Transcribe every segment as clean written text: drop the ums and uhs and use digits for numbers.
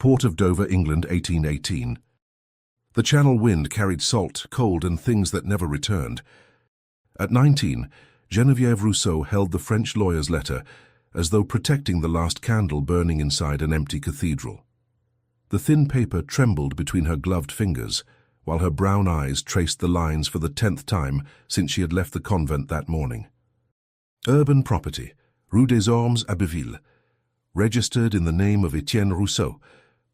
Port of Dover, England, 1818. The Channel wind carried salt, cold, and things that never returned. At 19, Geneviève Rousseau held the French lawyer's letter as though protecting the last candle burning inside an empty cathedral. The thin paper trembled between her gloved fingers, while her brown eyes traced the lines for the 10th time since she had left the convent that morning. Urban property, Rue des Ormes, Abbeville. Registered in the name of Etienne Rousseau.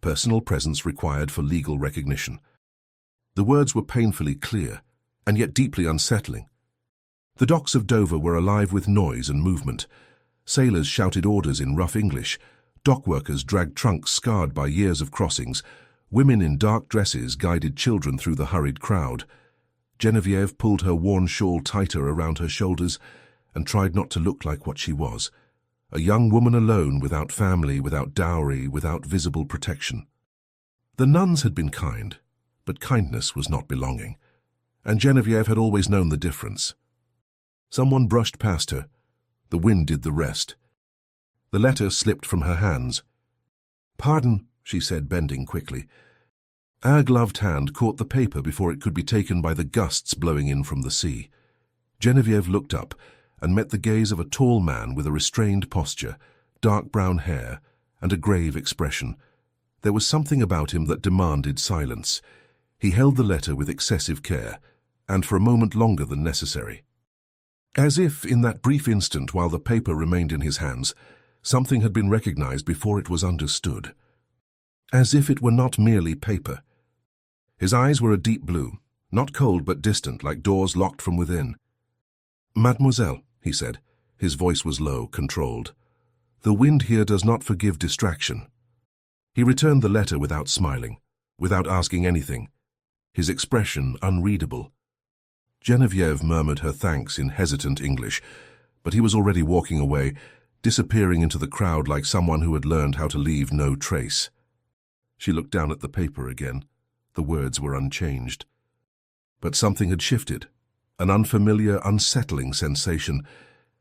Personal presence required for legal recognition. The words were painfully clear, and yet deeply unsettling. The docks of Dover were alive with noise and movement. Sailors shouted orders in rough English. Dockworkers dragged trunks scarred by years of crossings. Women in dark dresses guided children through the hurried crowd. Geneviève pulled her worn shawl tighter around her shoulders and tried not to look like what she was. A young woman alone, without family, without dowry, without visible protection. The nuns had been kind, but kindness was not belonging, and Geneviève had always known the difference. Someone brushed past her. The wind did the rest. The letter slipped from her hands. "Pardon," she said, bending quickly. Our gloved hand caught the paper before it could be taken by the gusts blowing in from the sea. Geneviève looked up and met the gaze of a tall man with a restrained posture, dark brown hair, and a grave expression. There was something about him that demanded silence. He held the letter with excessive care, and for a moment longer than necessary. As if, in that brief instant while the paper remained in his hands, something had been recognized before it was understood. As if it were not merely paper. His eyes were a deep blue, not cold but distant, like doors locked from within. "Mademoiselle," he said. His voice was low, controlled. "The wind here does not forgive distraction." He returned the letter without smiling, without asking anything, his expression unreadable. Geneviève murmured her thanks in hesitant English, but he was already walking away, disappearing into the crowd like someone who had learned how to leave no trace. She looked down at the paper again. The words were unchanged. But something had shifted, an unfamiliar, unsettling sensation,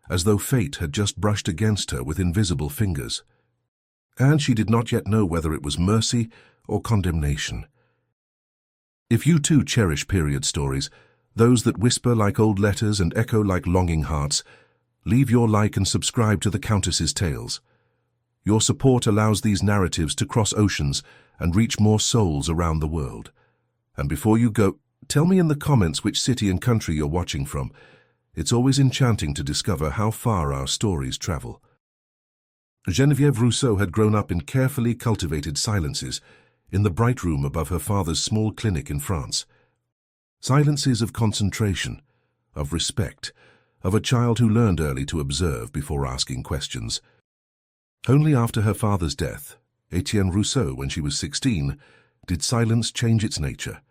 as though fate had just brushed against her with invisible fingers. And she did not yet know whether it was mercy or condemnation. If you too cherish period stories, those that whisper like old letters and echo like longing hearts, leave your like and subscribe to the Countess's Tales. Your support allows these narratives to cross oceans and reach more souls around the world. And before you go, tell me in the comments which city and country you're watching from. It's always enchanting to discover how far our stories travel. Geneviève Rousseau had grown up in carefully cultivated silences, in the bright room above her father's small clinic in France. Silences of concentration, of respect, of a child who learned early to observe before asking questions. Only after her father's death, Etienne Rousseau, when she was 16, did silence change its nature.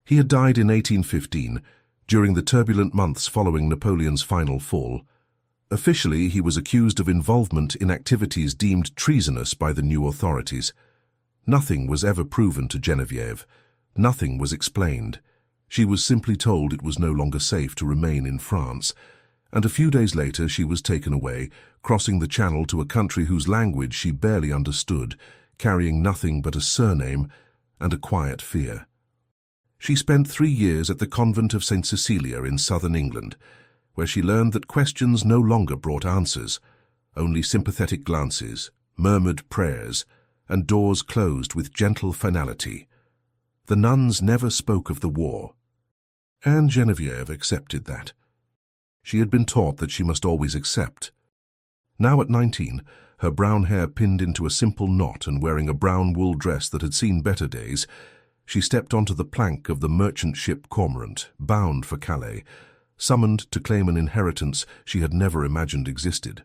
He had died in 1815, during the turbulent months following Napoleon's final fall. Officially, he was accused of involvement in activities deemed treasonous by the new authorities. Nothing was ever proven to Geneviève. Nothing was explained. She was simply told it was no longer safe to remain in France, and a few days later she was taken away, crossing the Channel to a country whose language she barely understood, carrying nothing but a surname and a quiet fear. She spent 3 years at the Convent of St. Cecilia in southern England, where she learned that questions no longer brought answers, only sympathetic glances, murmured prayers, and doors closed with gentle finality. The nuns never spoke of the war, and Geneviève accepted that. She had been taught that she must always accept. Now at 19, her brown hair pinned into a simple knot and wearing a brown wool dress that had seen better days, she stepped onto the plank of the merchant ship Cormorant, bound for Calais, summoned to claim an inheritance she had never imagined existed.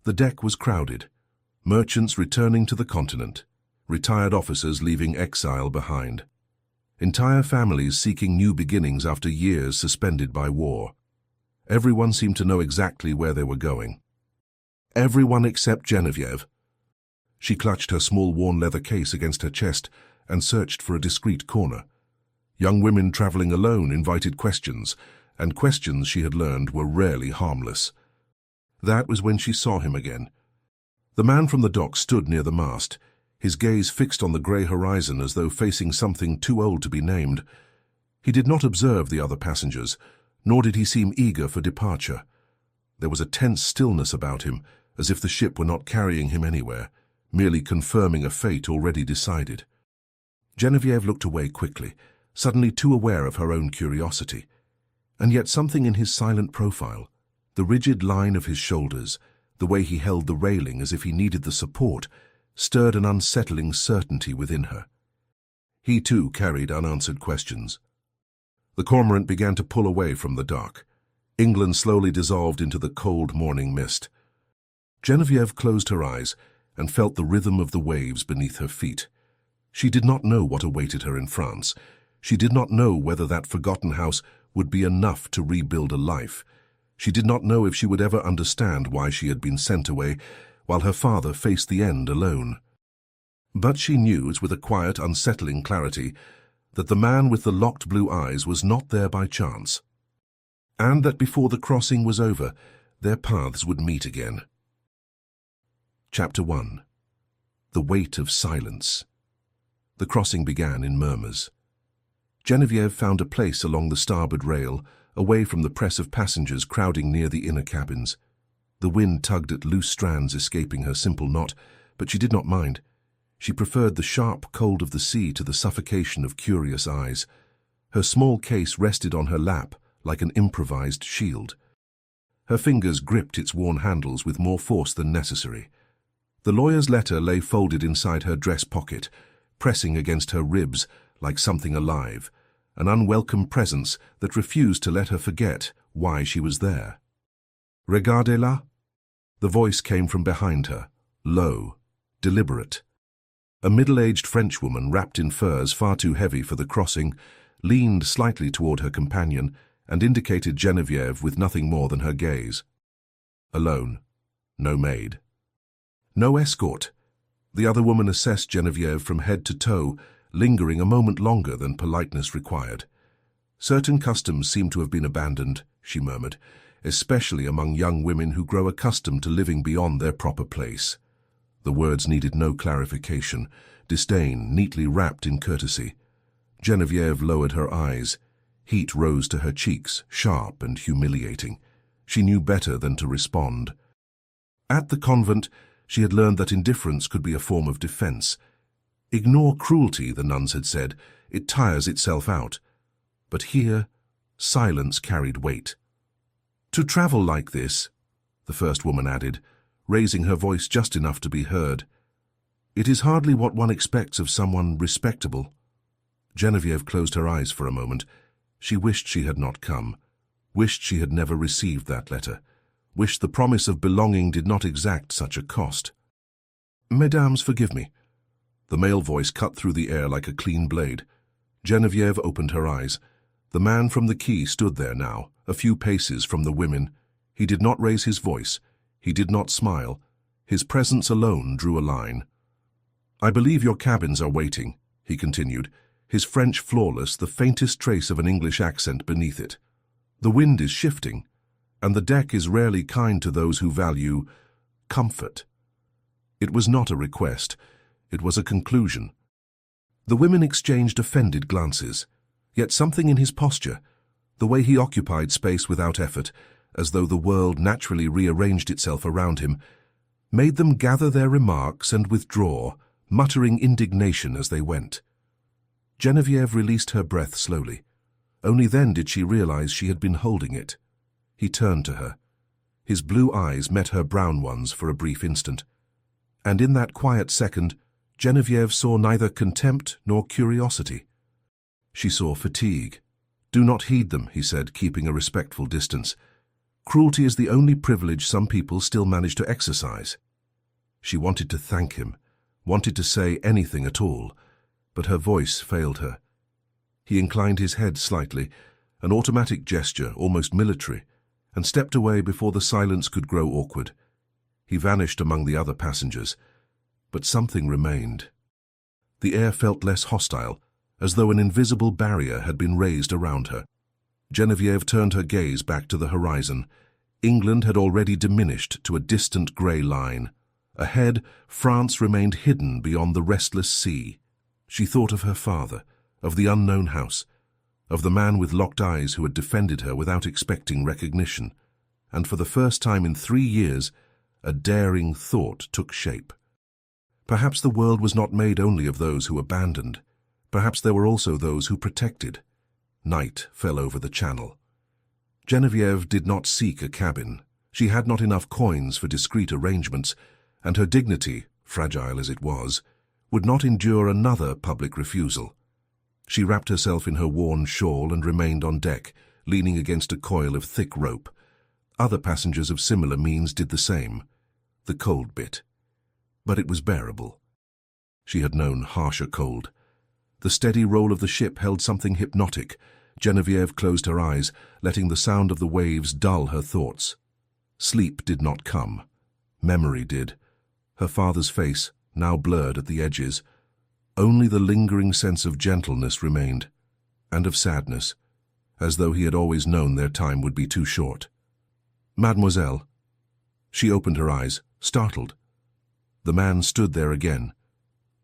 The deck was crowded, merchants returning to the continent, retired officers leaving exile behind, entire families seeking new beginnings after years suspended by war. Everyone seemed to know exactly where they were going. Everyone except Geneviève. She clutched her small worn leather case against her chest and searched for a discreet corner. Young women traveling alone invited questions, and questions she had learned were rarely harmless. That was when she saw him again. The man from the dock stood near the mast. his gaze fixed on the grey horizon as though facing something too old to be named. He did not observe the other passengers, nor did he seem eager for departure. There was a tense stillness about him, as if the ship were not carrying him anywhere, merely confirming a fate already decided. Geneviève looked away quickly, suddenly too aware of her own curiosity. And yet something in his silent profile, the rigid line of his shoulders, the way he held the railing as if he needed the support, stirred an unsettling certainty within her. He too carried unanswered questions. The cormorant began to pull away from the dock. England slowly dissolved into the cold morning mist. Geneviève closed her eyes and felt the rhythm of the waves beneath her feet. She did not know what awaited her in France. She did not know whether that forgotten house would be enough to rebuild a life. She did not know if she would ever understand why she had been sent away, while her father faced the end alone. But she knew, as with a quiet, unsettling clarity, that the man with the locked blue eyes was not there by chance, and that before the crossing was over, their paths would meet again. Chapter 1. The Weight of Silence. The crossing began in murmurs. Geneviève found a place along the starboard rail, away from the press of passengers crowding near the inner cabins. The wind tugged at loose strands escaping her simple knot, but she did not mind. She preferred the sharp cold of the sea to the suffocation of curious eyes. Her small case rested on her lap like an improvised shield. Her fingers gripped its worn handles with more force than necessary. The lawyer's letter lay folded inside her dress pocket, pressing against her ribs like something alive, an unwelcome presence that refused to let her forget why she was there. "Regardez-la." The voice came from behind her, low, deliberate. A middle-aged Frenchwoman, wrapped in furs far too heavy for the crossing, leaned slightly toward her companion and indicated Geneviève with nothing more than her gaze. Alone. No maid. No escort. The other woman assessed Geneviève from head to toe, lingering a moment longer than politeness required. "Certain customs seem to have been abandoned," she murmured, "especially among young women who grow accustomed to living beyond their proper place." The words needed no clarification, disdain neatly wrapped in courtesy. Geneviève lowered her eyes. Heat rose to her cheeks, sharp and humiliating. She knew better than to respond. At the convent, she had learned that indifference could be a form of defense. "Ignore cruelty," the nuns had said. "It tires itself out." But here, silence carried weight. "To travel like this," the first woman added, raising her voice just enough to be heard, "it is hardly what one expects of someone respectable." Geneviève closed her eyes for a moment. She wished she had not come, wished she had never received that letter, wished the promise of belonging did not exact such a cost. "Mesdames, forgive me." The male voice cut through the air like a clean blade. Geneviève opened her eyes. The man from the quay stood there now, a few paces from the women. He did not raise his voice. He did not smile. His presence alone drew a line. "I believe your cabins are waiting," he continued, his French flawless, the faintest trace of an English accent beneath it. "The wind is shifting, and the deck is rarely kind to those who value comfort." It was not a request. It was a conclusion. The women exchanged offended glances, yet something in his posture, the way he occupied space without effort, as though the world naturally rearranged itself around him, made them gather their remarks and withdraw, muttering indignation as they went. Geneviève released her breath slowly. Only then did she realize she had been holding it. He turned to her. His blue eyes met her brown ones for a brief instant. And in that quiet second, Geneviève saw neither contempt nor curiosity. She saw fatigue. "Do not heed them," he said, keeping a respectful distance. "Cruelty is the only privilege some people still manage to exercise." She wanted to thank him, wanted to say anything at all, but her voice failed her. He inclined his head slightly, an automatic gesture, almost military, and stepped away before the silence could grow awkward. He vanished among the other passengers, but something remained. The air felt less hostile, as though an invisible barrier had been raised around her. Geneviève turned her gaze back to the horizon. England had already diminished to a distant grey line, Ahead, France remained hidden beyond the restless sea. She thought of her father, of the unknown house, of the man with locked eyes who had defended her without expecting recognition. And for the first time in 3 years, a daring thought took shape. Perhaps the world was not made only of those who abandoned. Perhaps there were also those who protected. Night fell over the channel. Geneviève did not seek a cabin. She had not enough coins for discreet arrangements, and her dignity, fragile as it was, would not endure another public refusal. She wrapped herself in her worn shawl and remained on deck, leaning against a coil of thick rope. Other passengers of similar means did the same. The cold bit. But it was bearable. She had known harsher cold. The steady roll of the ship held something hypnotic. Geneviève closed her eyes, letting the sound of the waves dull her thoughts. Sleep did not come. Memory did. Her father's face, now blurred at the edges. Only the lingering sense of gentleness remained, and of sadness, as though he had always known their time would be too short. "Mademoiselle." She opened her eyes, startled. The man stood there again.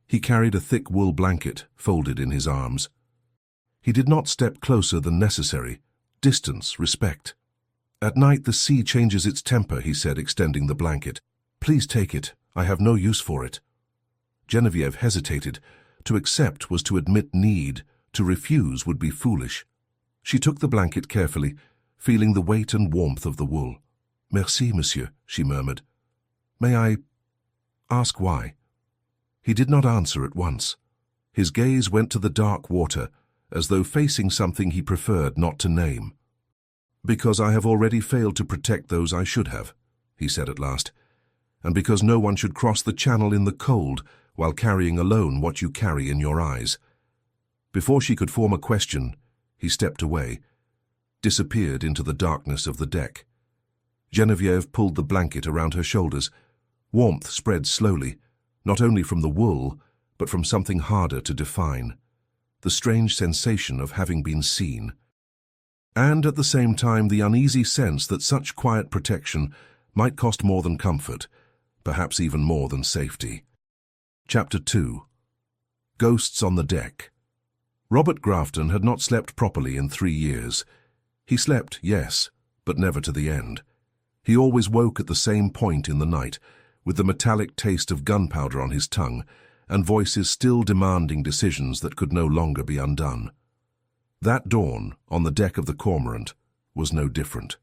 He carried a thick wool blanket folded in his arms. He did not step closer than necessary. Distance, respect. "At night the sea changes its temper," he said, extending the blanket. "Please take it. I have no use for it." Geneviève hesitated. To accept was to admit need. To refuse would be foolish. She took the blanket carefully, feeling the weight and warmth of the wool. "Merci, monsieur," she murmured. "May I ask why?" He did not answer at once. His gaze went to the dark water, as though facing something he preferred not to name. "Because I have already failed to protect those I should have," he said at last, "and because no one should cross the channel in the cold while carrying alone what you carry in your eyes." Before she could form a question, he stepped away, disappeared into the darkness of the deck. Geneviève pulled the blanket around her shoulders. Warmth spread slowly, not only from the wool, but from something harder to define. The strange sensation of having been seen. And at the same time the uneasy sense that such quiet protection might cost more than comfort, perhaps even more than safety. Chapter 2. Ghosts on the Deck. Robert Grafton had not slept properly in 3 years. He slept, yes, but never to the end. He always woke at the same point in the night, with the metallic taste of gunpowder on his tongue, and voices still demanding decisions that could no longer be undone. That dawn, on the deck of the Cormorant, was no different.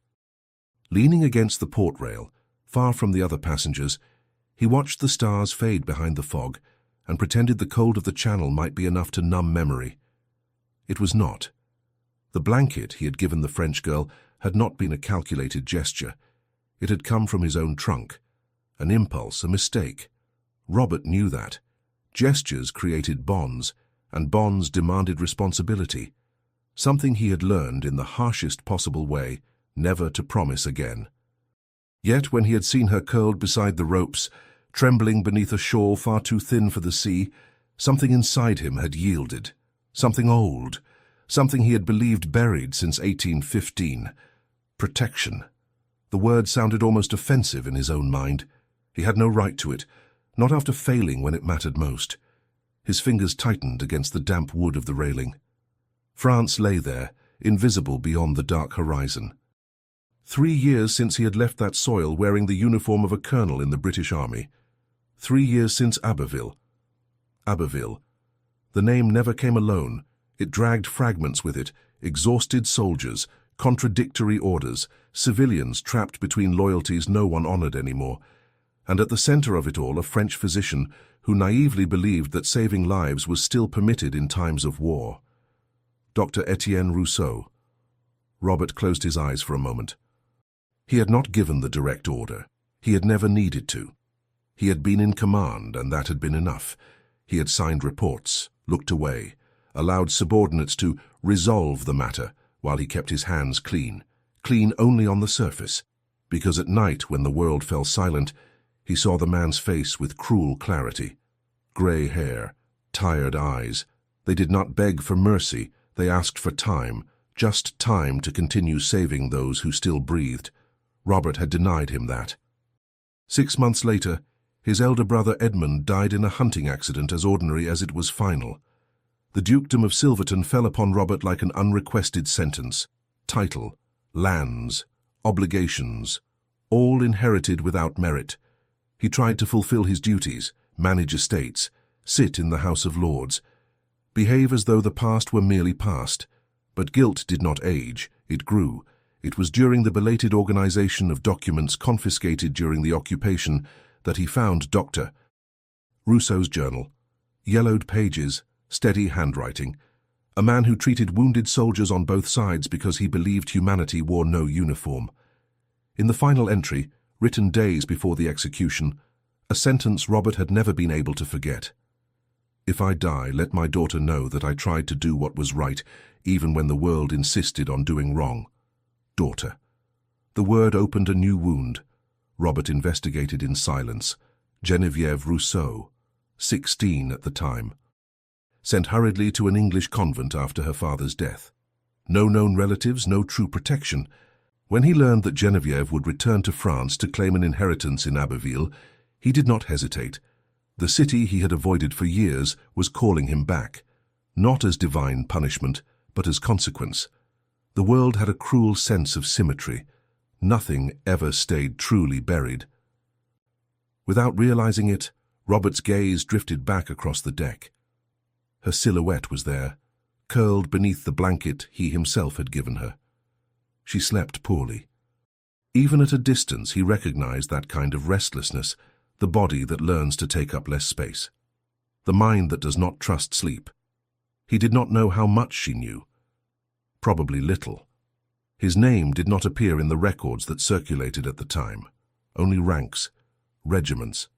Leaning against the port rail, far from the other passengers, he watched the stars fade behind the fog and pretended the cold of the channel might be enough to numb memory. It was not. The blanket he had given the French girl had not been a calculated gesture. It had come from his own trunk. An impulse, a mistake. Robert knew that. Gestures created bonds, and bonds demanded responsibility. Something he had learned in the harshest possible way, never to promise again. Yet when he had seen her curled beside the ropes, trembling beneath a shawl far too thin for the sea, something inside him had yielded. Something old, something he had believed buried since 1815. Protection. The word sounded almost offensive in his own mind. He had no right to it, not after failing when it mattered most. His fingers tightened against the damp wood of the railing. France lay there, invisible beyond the dark horizon. 3 years since he had left that soil wearing the uniform of a colonel in the British Army. 3 years since Abbeville. Abbeville. The name never came alone. It dragged fragments with it, exhausted soldiers, contradictory orders, civilians trapped between loyalties no one honored anymore. And at the center of it all, a French physician who naively believed that saving lives was still permitted in times of war. Dr. Etienne Rousseau. Robert closed his eyes for a moment. He had not given the direct order. He had never needed to. He had been in command, and that had been enough. He had signed reports, looked away, allowed subordinates to resolve the matter while he kept his hands clean only on the surface, because at night when the world fell silent, he saw the man's face with cruel clarity. Grey hair, tired eyes. They did not beg for mercy, they asked for time, just time to continue saving those who still breathed. Robert had denied him that. 6 months later, His elder brother Edmund died in a hunting accident as ordinary as it was final. The dukedom of Silverton fell upon Robert like an unrequested sentence. Title, lands, obligations, all inherited without merit. He tried to fulfill his duties, manage estates, sit in the House of Lords, behave as though the past were merely past. But guilt did not age, it grew. It was during the belated organization of documents confiscated during the occupation that he found Dr. Rousseau's journal. Yellowed pages, steady handwriting. A man who treated wounded soldiers on both sides because he believed humanity wore no uniform. In the final entry, written days before the execution, a sentence Robert had never been able to forget. If I die, let my daughter know that I tried to do what was right, even when the world insisted on doing wrong. Daughter. The word opened a new wound. Robert investigated in silence. Geneviève Rousseau, 16 at the time. Sent hurriedly to an English convent after her father's death. No known relatives, no true protection. When he learned that Geneviève would return to France to claim an inheritance in Abbeville, he did not hesitate. The city he had avoided for years was calling him back, not as divine punishment, but as consequence. The world had a cruel sense of symmetry. Nothing ever stayed truly buried. Without realizing it, Robert's gaze drifted back across the deck. Her silhouette was there, curled beneath the blanket he himself had given her. She slept poorly. Even at a distance, he recognized that kind of restlessness, the body that learns to take up less space, the mind that does not trust sleep. He did not know how much she knew. Probably little. His name did not appear in the records that circulated at the time, only ranks, regiments.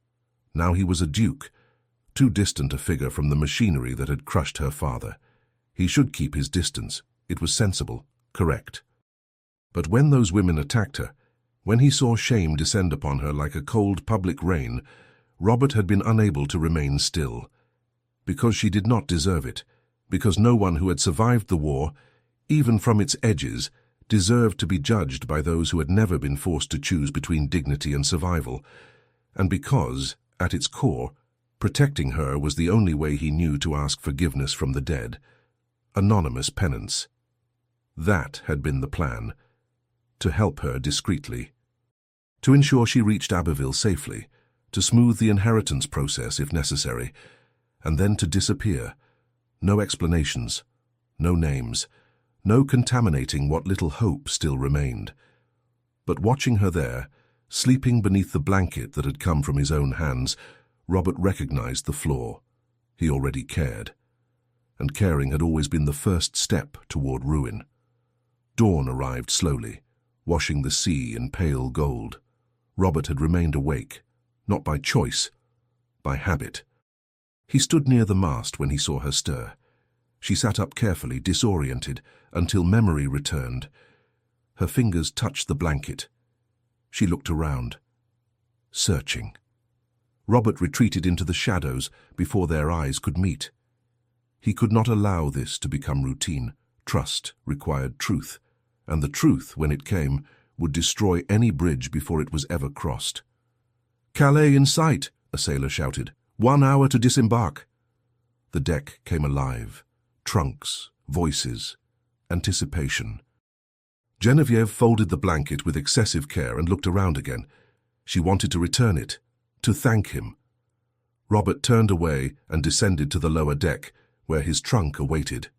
Now he was a duke, too distant a figure from the machinery that had crushed her father. He should keep his distance. It was sensible, correct. But when those women attacked her, when he saw shame descend upon her like a cold public rain, Robert had been unable to remain still. Because she did not deserve it, because no one who had survived the war, even from its edges, deserved to be judged by those who had never been forced to choose between dignity and survival, and because, at its core, protecting her was the only way he knew to ask forgiveness from the dead. Anonymous penance. That had been the plan. To help her discreetly. To ensure she reached Abbeville safely, to smooth the inheritance process if necessary, and then to disappear. No explanations, no names, no contaminating what little hope still remained. But watching her there, sleeping beneath the blanket that had come from his own hands, Robert recognized the flaw. He already cared. And caring had always been the first step toward ruin. Dawn arrived slowly, washing the sea in pale gold. Robert had remained awake, not by choice, by habit. He stood near the mast when he saw her stir. She sat up carefully, disoriented, until memory returned. Her fingers touched the blanket. She looked around, searching. Robert retreated into the shadows before their eyes could meet. He could not allow this to become routine. Trust required truth, and the truth, when it came, would destroy any bridge before it was ever crossed. "Calais in sight," a sailor shouted. "1 hour to disembark." The deck came alive. Trunks, voices, anticipation. Geneviève folded the blanket with excessive care and looked around again. She wanted to return it, to thank him. Robert turned away and descended to the lower deck, where his trunk awaited.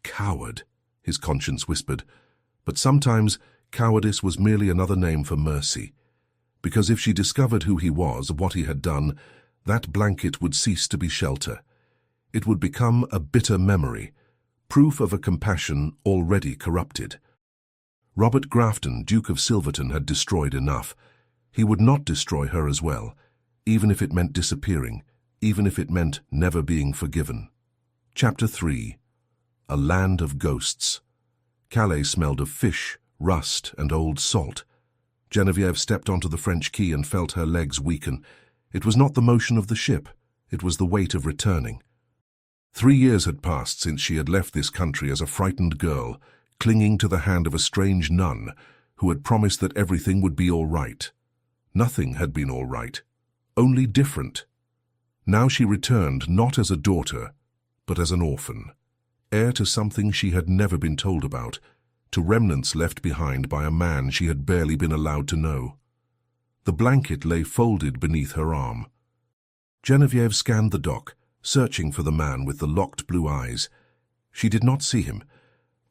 Coward, his conscience whispered. But sometimes cowardice was merely another name for mercy. Because if she discovered who he was, what he had done, that blanket would cease to be shelter. It would become a bitter memory, proof of a compassion already corrupted. Robert Grafton, Duke of Silverton, had destroyed enough. He would not destroy her as well, even if it meant disappearing, even if it meant never being forgiven. Chapter 3. A Land of Ghosts. Calais smelled of fish, rust, and old salt. Geneviève stepped onto the French quay and felt her legs weaken. It was not the motion of the ship, it was the weight of returning. 3 years had passed since she had left this country as a frightened girl, clinging to the hand of a strange nun who had promised that everything would be all right. Nothing had been all right. only different. Now she returned not as a daughter, but as an orphan, heir to something she had never been told about, to remnants left behind by a man she had barely been allowed to know. The blanket lay folded beneath her arm. Geneviève scanned the dock, searching for the man with the locked blue eyes. She did not see him.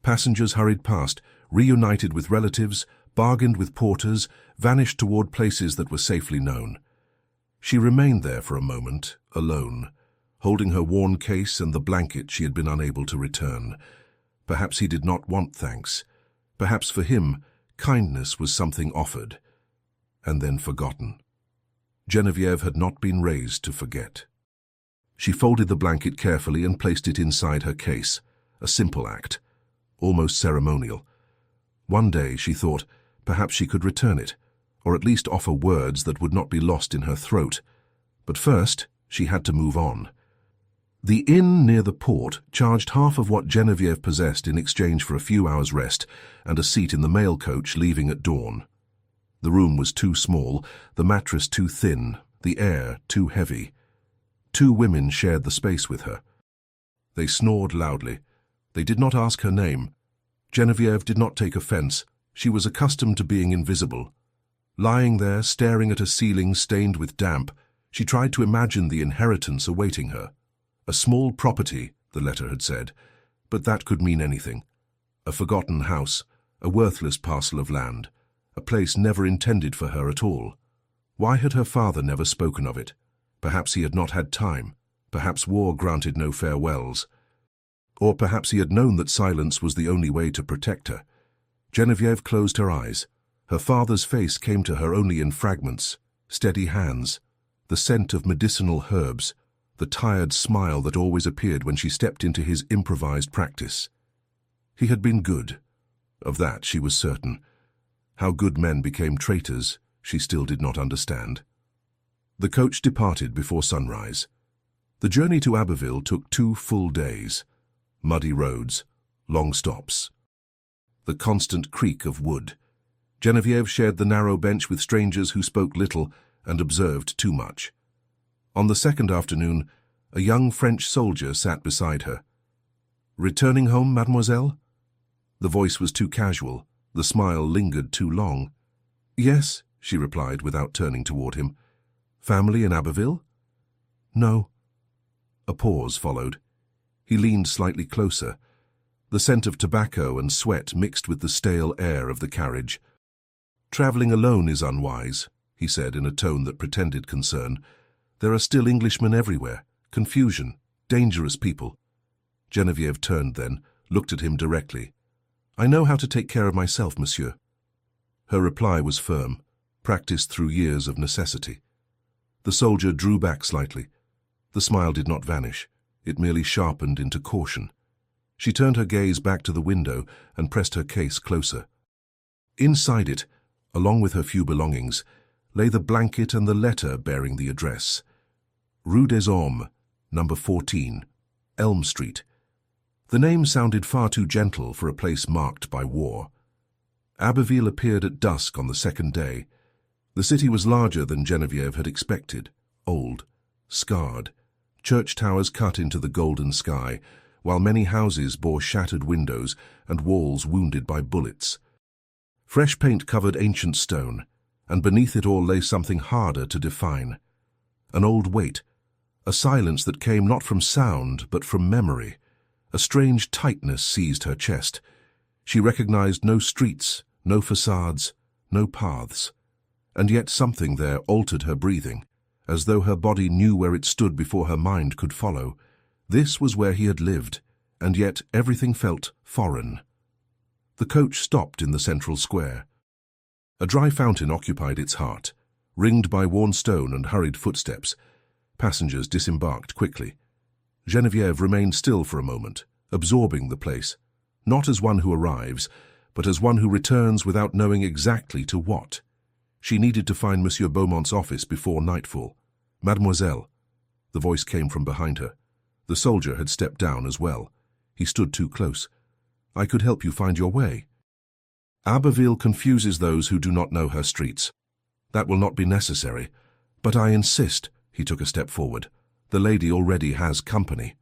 Passengers hurried past, reunited with relatives, bargained with porters, vanished toward places that were safely known. She remained there for a moment, alone, holding her worn case and the blanket she had been unable to return. Perhaps he did not want thanks. Perhaps for him, kindness was something offered, and then forgotten. Geneviève had not been raised to forget. She folded the blanket carefully and placed it inside her case, a simple act, almost ceremonial. One day, she thought, perhaps she could return it, or at least offer words that would not be lost in her throat. But first, she had to move on. The inn near the port charged half of what Geneviève possessed in exchange for a few hours' rest and a seat in the mail coach leaving at dawn. The room was too small, the mattress too thin, the air too heavy. 2 women shared the space with her. They snored loudly. They did not ask her name. Geneviève did not take offense. She was accustomed to being invisible. Lying there, staring at a ceiling stained with damp, she tried to imagine the inheritance awaiting her. A small property, the letter had said, but that could mean anything. A forgotten house, a worthless parcel of land, a place never intended for her at all. Why had her father never spoken of it? Perhaps he had not had time. Perhaps war granted no farewells. Or perhaps he had known that silence was the only way to protect her. Geneviève closed her eyes. Her father's face came to her only in fragments, steady hands, the scent of medicinal herbs, the tired smile that always appeared when she stepped into his improvised practice. He had been good. Of that she was certain. How good men became traitors, she still did not understand. The coach departed before sunrise. The journey to Abbeville took 2 full days. Muddy roads, long stops. The constant creak of wood. Geneviève shared the narrow bench with strangers who spoke little and observed too much. On the second afternoon, a young French soldier sat beside her. "Returning home, mademoiselle?" The voice was too casual. The smile lingered too long. "Yes," she replied without turning toward him. "Family in Abbeville?" "No." A pause followed. He leaned slightly closer. The scent of tobacco and sweat mixed with the stale air of the carriage. "Traveling alone is unwise," he said in a tone that pretended concern. "There are still Englishmen everywhere. Confusion. Dangerous people." Geneviève turned then, looked at him directly. "I know how to take care of myself, monsieur." Her reply was firm, practiced through years of necessity. The soldier drew back slightly. The smile did not vanish. It merely sharpened into caution. She turned her gaze back to the window and pressed her case closer. Inside it, along with her few belongings, lay the blanket and the letter bearing the address. Rue des Hommes, number 14, Elm Street. The name sounded far too gentle for a place marked by war. Abbeville appeared at dusk on the second day. The city was larger than Geneviève had expected, old, scarred, church towers cut into the golden sky, while many houses bore shattered windows and walls wounded by bullets. Fresh paint covered ancient stone, and beneath it all lay something harder to define. An old weight, a silence that came not from sound but from memory. A strange tightness seized her chest. She recognized no streets, no facades, no paths. And yet something there altered her breathing, as though her body knew where it stood before her mind could follow. This was where he had lived, and yet everything felt foreign. The coach stopped in the central square. A dry fountain occupied its heart, ringed by worn stone and hurried footsteps. Passengers disembarked quickly. Geneviève remained still for a moment, absorbing the place, not as one who arrives, but as one who returns without knowing exactly to what. She needed to find Monsieur Beaumont's office before nightfall. "Mademoiselle," the voice came from behind her. The soldier had stepped down as well. He stood too close. "I could help you find your way." Abbeville confuses those who do not know her streets. "That will not be necessary. "But I insist." He took a step forward. "The lady already has company."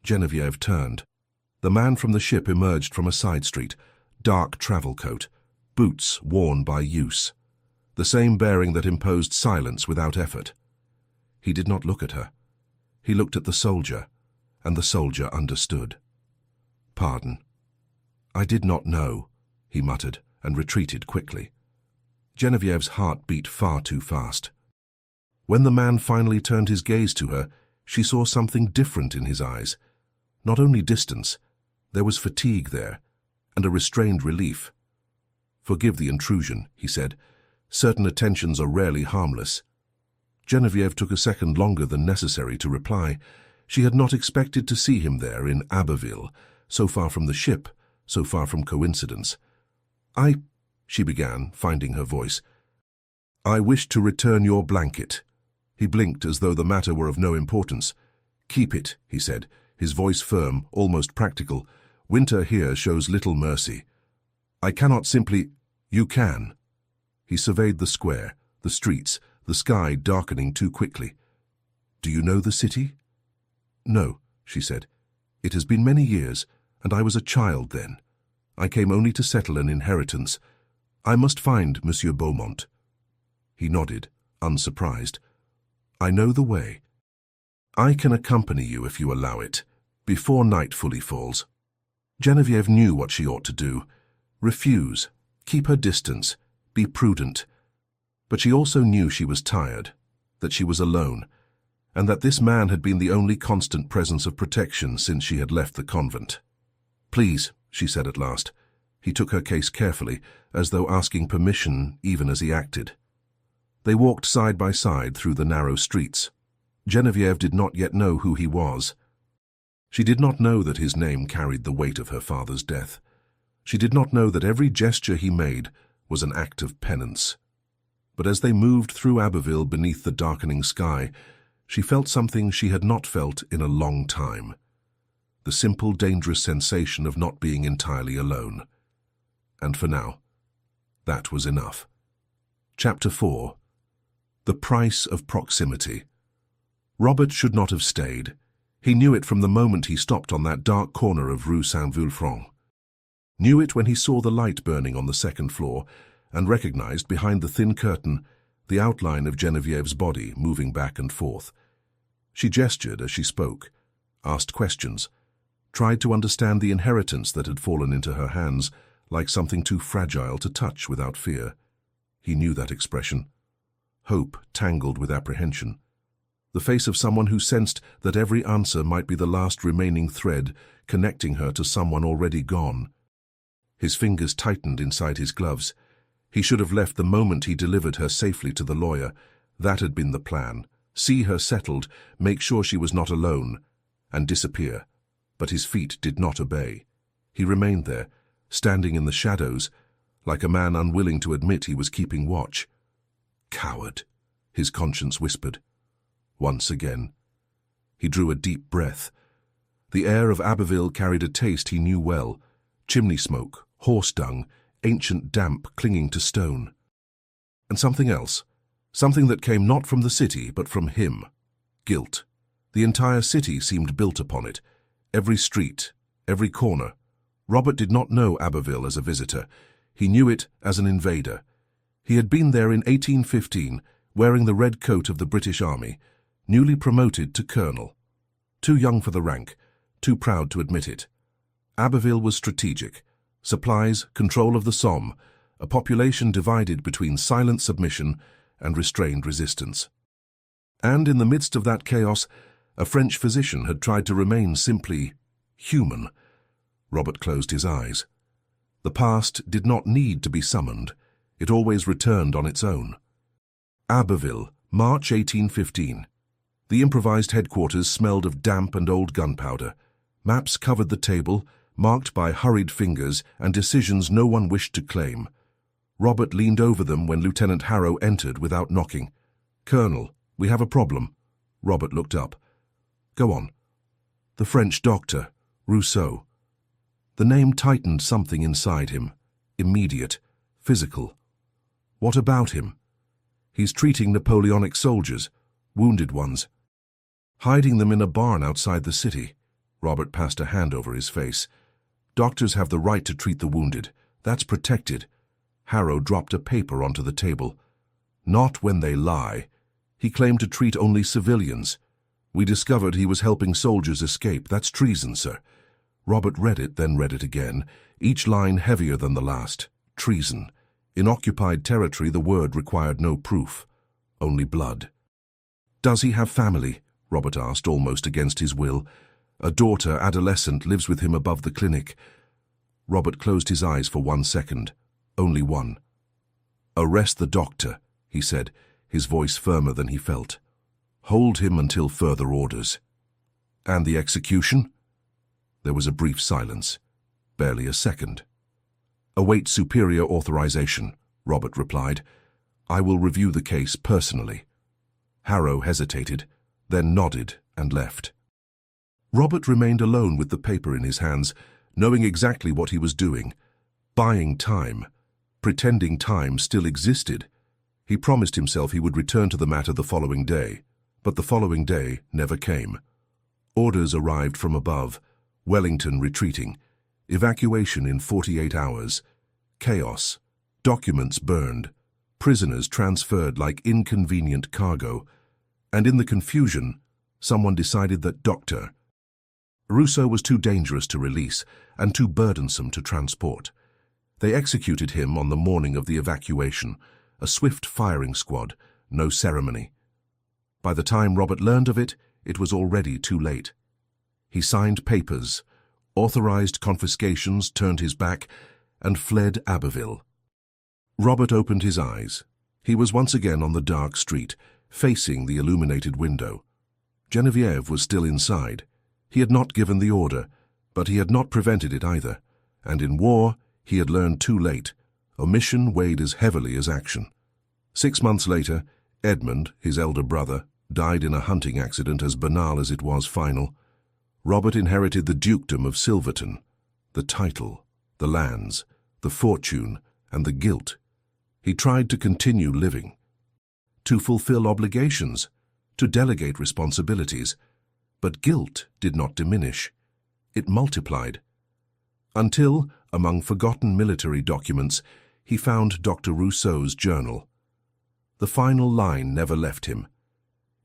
Geneviève turned. The man from the ship emerged from a side street, dark travel coat, boots worn by use, the same bearing that imposed silence without effort. He did not look at her. He looked at the soldier, and the soldier understood. "Pardon. I did not know," he muttered, and retreated quickly. Geneviève's heart beat far too fast. When the man finally turned his gaze to her, she saw something different in his eyes. Not only distance, there was fatigue there, and a restrained relief. "Forgive the intrusion," he said. "Certain attentions are rarely harmless." Geneviève took a second longer than necessary to reply. She had not expected to see him there in Abbeville, so far from the ship, so far from coincidence. She began, finding her voice. "I wish to return your blanket." He blinked as though the matter were of no importance. "Keep it," he said, his voice firm, almost practical. "Winter here shows little mercy. I cannot simply—" "You can." He surveyed the square, the streets, the sky darkening too quickly. "Do you know the city?" "No," she said. "It has been many years, and I was a child then. I came only to settle an inheritance. I must find Monsieur Beaumont." He nodded, unsurprised. "I know the way. I can accompany you if you allow it, before night fully falls." Geneviève knew what she ought to do. Refuse, keep her distance, be prudent. But she also knew she was tired, that she was alone, and that this man had been the only constant presence of protection since she had left the convent. "Please," she said at last. He took her case carefully, as though asking permission even as he acted. They walked side by side through the narrow streets. Geneviève did not yet know who he was. She did not know that his name carried the weight of her father's death. She did not know that every gesture he made was an act of penance. But as they moved through Abbeville beneath the darkening sky, she felt something she had not felt in a long time. The simple, dangerous sensation of not being entirely alone. And for now, that was enough. Chapter 4. The Price of Proximity. Robert should not have stayed. He knew it from the moment he stopped on that dark corner of Rue Saint-Vulfranc. Knew it when he saw the light burning on the second floor, and recognized behind the thin curtain the outline of Geneviève's body moving back and forth. She gestured as she spoke, asked questions, tried to understand the inheritance that had fallen into her hands, like something too fragile to touch without fear. He knew that expression. Hope tangled with apprehension. The face of someone who sensed that every answer might be the last remaining thread connecting her to someone already gone. His fingers tightened inside his gloves. He should have left the moment he delivered her safely to the lawyer. That had been the plan. See her settled, make sure she was not alone, and disappear. But his feet did not obey. He remained there, standing in the shadows, like a man unwilling to admit he was keeping watch. "Coward," his conscience whispered. Once again. He drew a deep breath. The air of Abbeville carried a taste he knew well. Chimney smoke, horse dung, ancient damp clinging to stone. And something else. Something that came not from the city, but from him. Guilt. The entire city seemed built upon it. Every street, every corner. Robert did not know Abbeville as a visitor. He knew it as an invader. He had been there in 1815, wearing the red coat of the British Army, newly promoted to colonel. Too young for the rank, too proud to admit it. Abbeville was strategic. Supplies, control of the Somme, a population divided between silent submission and restrained resistance. And in the midst of that chaos, a French physician had tried to remain simply human. Robert closed his eyes. The past did not need to be summoned. It always returned on its own. Abbeville, March 1815. The improvised headquarters smelled of damp and old gunpowder. Maps covered the table, marked by hurried fingers and decisions no one wished to claim. Robert leaned over them when Lieutenant Harrow entered without knocking. "Colonel, we have a problem." Robert looked up. "Go on." "The French doctor, Rousseau." The name tightened something inside him. Immediate, physical. "What about him?" He's treating Napoleonic soldiers, wounded ones. Hiding them in a barn outside the city. Robert passed a hand over his face. Doctors have the right to treat the wounded. That's protected. Harrow dropped a paper onto the table. Not when they lie. He claimed to treat only civilians. We discovered he was helping soldiers escape. That's treason, sir. Robert read it, then read it again, each line heavier than the last. Treason. In occupied territory, the word required no proof, only blood. Does he have family? Robert asked, almost against his will. A daughter, adolescent, lives with him above the clinic. Robert closed his eyes for 1 second. Only one. Arrest the doctor, he said, his voice firmer than he felt. Hold him until further orders. And the execution? There was a brief silence, barely a second. Await superior authorization, Robert replied. I will review the case personally. Harrow hesitated, then nodded and left. Robert remained alone with the paper in his hands, knowing exactly what he was doing. Buying time, pretending time still existed. He promised himself he would return to the matter the following day, but the following day never came. Orders arrived from above, Wellington retreating, evacuation in 48 hours, chaos, documents burned, prisoners transferred like inconvenient cargo, and in the confusion, someone decided that Dr. Rousseau was too dangerous to release and too burdensome to transport. They executed him on the morning of the evacuation, a swift firing squad, no ceremony. By the time Robert learned of it, it was already too late. He signed papers, authorized confiscations, turned his back, and fled Abbeville. Robert opened his eyes. He was once again on the dark street, facing the illuminated window. Geneviève was still inside. He had not given the order, but he had not prevented it either. And in war, he had learned too late. Omission weighed as heavily as action. 6 months later, Edmund, his elder brother, died in a hunting accident as banal as it was final. Robert inherited the dukedom of Silverton, the title, the lands, the fortune, and the guilt. He tried to continue living, to fulfill obligations, to delegate responsibilities, but guilt did not diminish. It multiplied. Until, among forgotten military documents, he found Dr. Rousseau's journal. The final line never left him.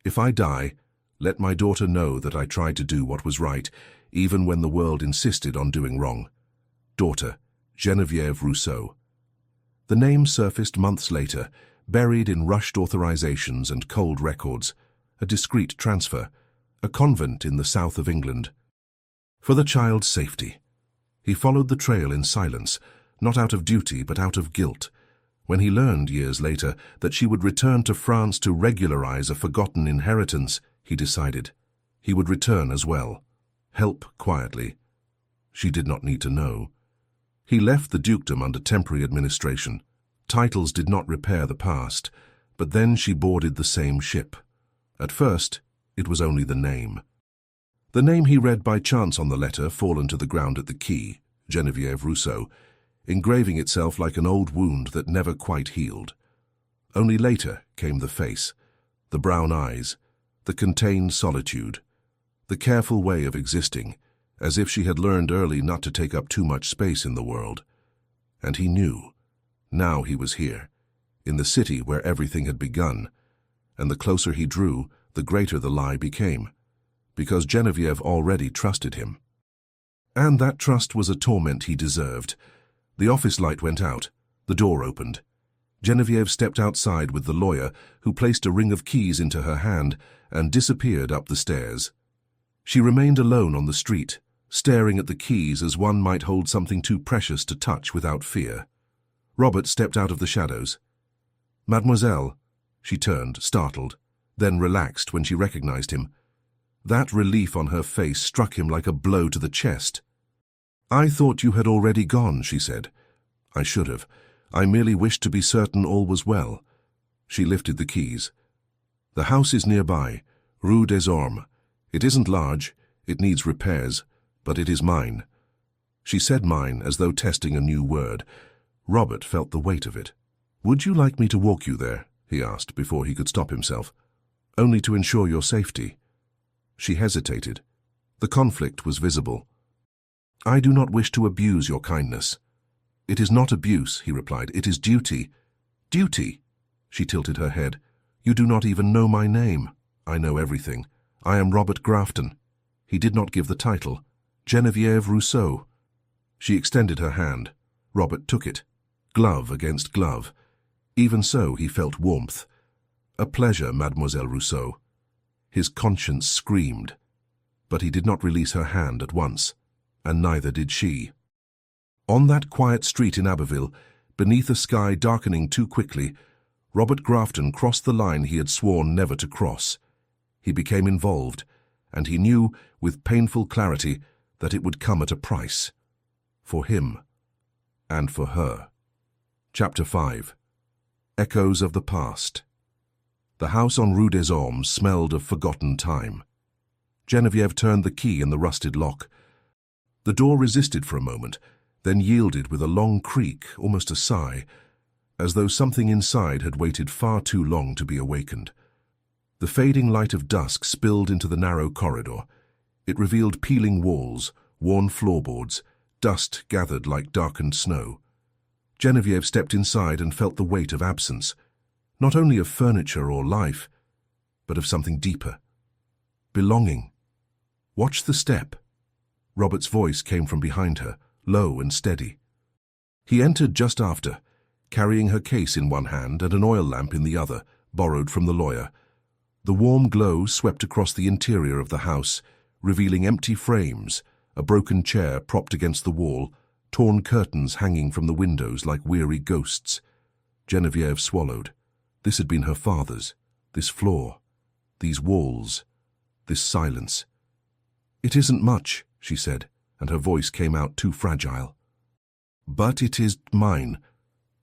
If I die, let my daughter know that I tried to do what was right, even when the world insisted on doing wrong. Daughter, Geneviève Rousseau. The name surfaced months later, buried in rushed authorizations and cold records, a discreet transfer, a convent in the south of England. For the child's safety. He followed the trail in silence, not out of duty but out of guilt. When he learned years later that she would return to France to regularize a forgotten inheritance, he decided he would return as well. Help quietly. She did not need to know. He left the dukedom under temporary administration. Titles did not repair the past, but then she boarded the same ship. At first, it was only the name. The name he read by chance on the letter fallen to the ground at the quay, Geneviève Rousseau, engraving itself like an old wound that never quite healed. Only later came the face, the brown eyes, the contained solitude, the careful way of existing, as if she had learned early not to take up too much space in the world. And he knew. Now he was here, in the city where everything had begun, and the closer he drew, the greater the lie became, because Geneviève already trusted him. And that trust was a torment he deserved. The office light went out, the door opened. Geneviève stepped outside with the lawyer, who placed a ring of keys into her hand and disappeared up the stairs. She remained alone on the street, staring at the keys as one might hold something too precious to touch without fear. Robert stepped out of the shadows. "Mademoiselle," she turned, startled, then relaxed when she recognized him. That relief on her face struck him like a blow to the chest. "I thought you had already gone," she said. "I should have. I merely wished to be certain all was well." She lifted the keys. "The house is nearby, Rue des Ormes. It isn't large, it needs repairs, but it is mine." She said mine as though testing a new word. Robert felt the weight of it. "Would you like me to walk you there?" he asked before he could stop himself. Only to ensure your safety. She hesitated. The conflict was visible. I do not wish to abuse your kindness. It is not abuse, he replied. It is duty. Duty? She tilted her head. You do not even know my name. I know everything. I am Robert Grafton. He did not give the title. Geneviève Rousseau. She extended her hand. Robert took it. Glove against glove. Even so, he felt warmth. A pleasure, Mademoiselle Rousseau. His conscience screamed. But he did not release her hand at once, and neither did she. On that quiet street in Abbeville, beneath a sky darkening too quickly, Robert Grafton crossed the line he had sworn never to cross. He became involved, and he knew, with painful clarity, that it would come at a price. For him, and for her. Chapter 5. Echoes of the Past. The house on Rue des Ormes smelled of forgotten time. Geneviève turned the key in the rusted lock. The door resisted for a moment, then yielded with a long creak, almost a sigh, as though something inside had waited far too long to be awakened. The fading light of dusk spilled into the narrow corridor. It revealed peeling walls, worn floorboards, dust gathered like darkened snow. Geneviève stepped inside and felt the weight of absence, not only of furniture or life, but of something deeper. Belonging. Watch the step. Robert's voice came from behind her, low and steady. He entered just after, carrying her case in one hand and an oil lamp in the other, borrowed from the lawyer. The warm glow swept across the interior of the house, revealing empty frames, a broken chair propped against the wall, torn curtains hanging from the windows like weary ghosts. Geneviève swallowed. This had been her father's, this floor, these walls, this silence. It isn't much, she said, and her voice came out too fragile. But it is mine.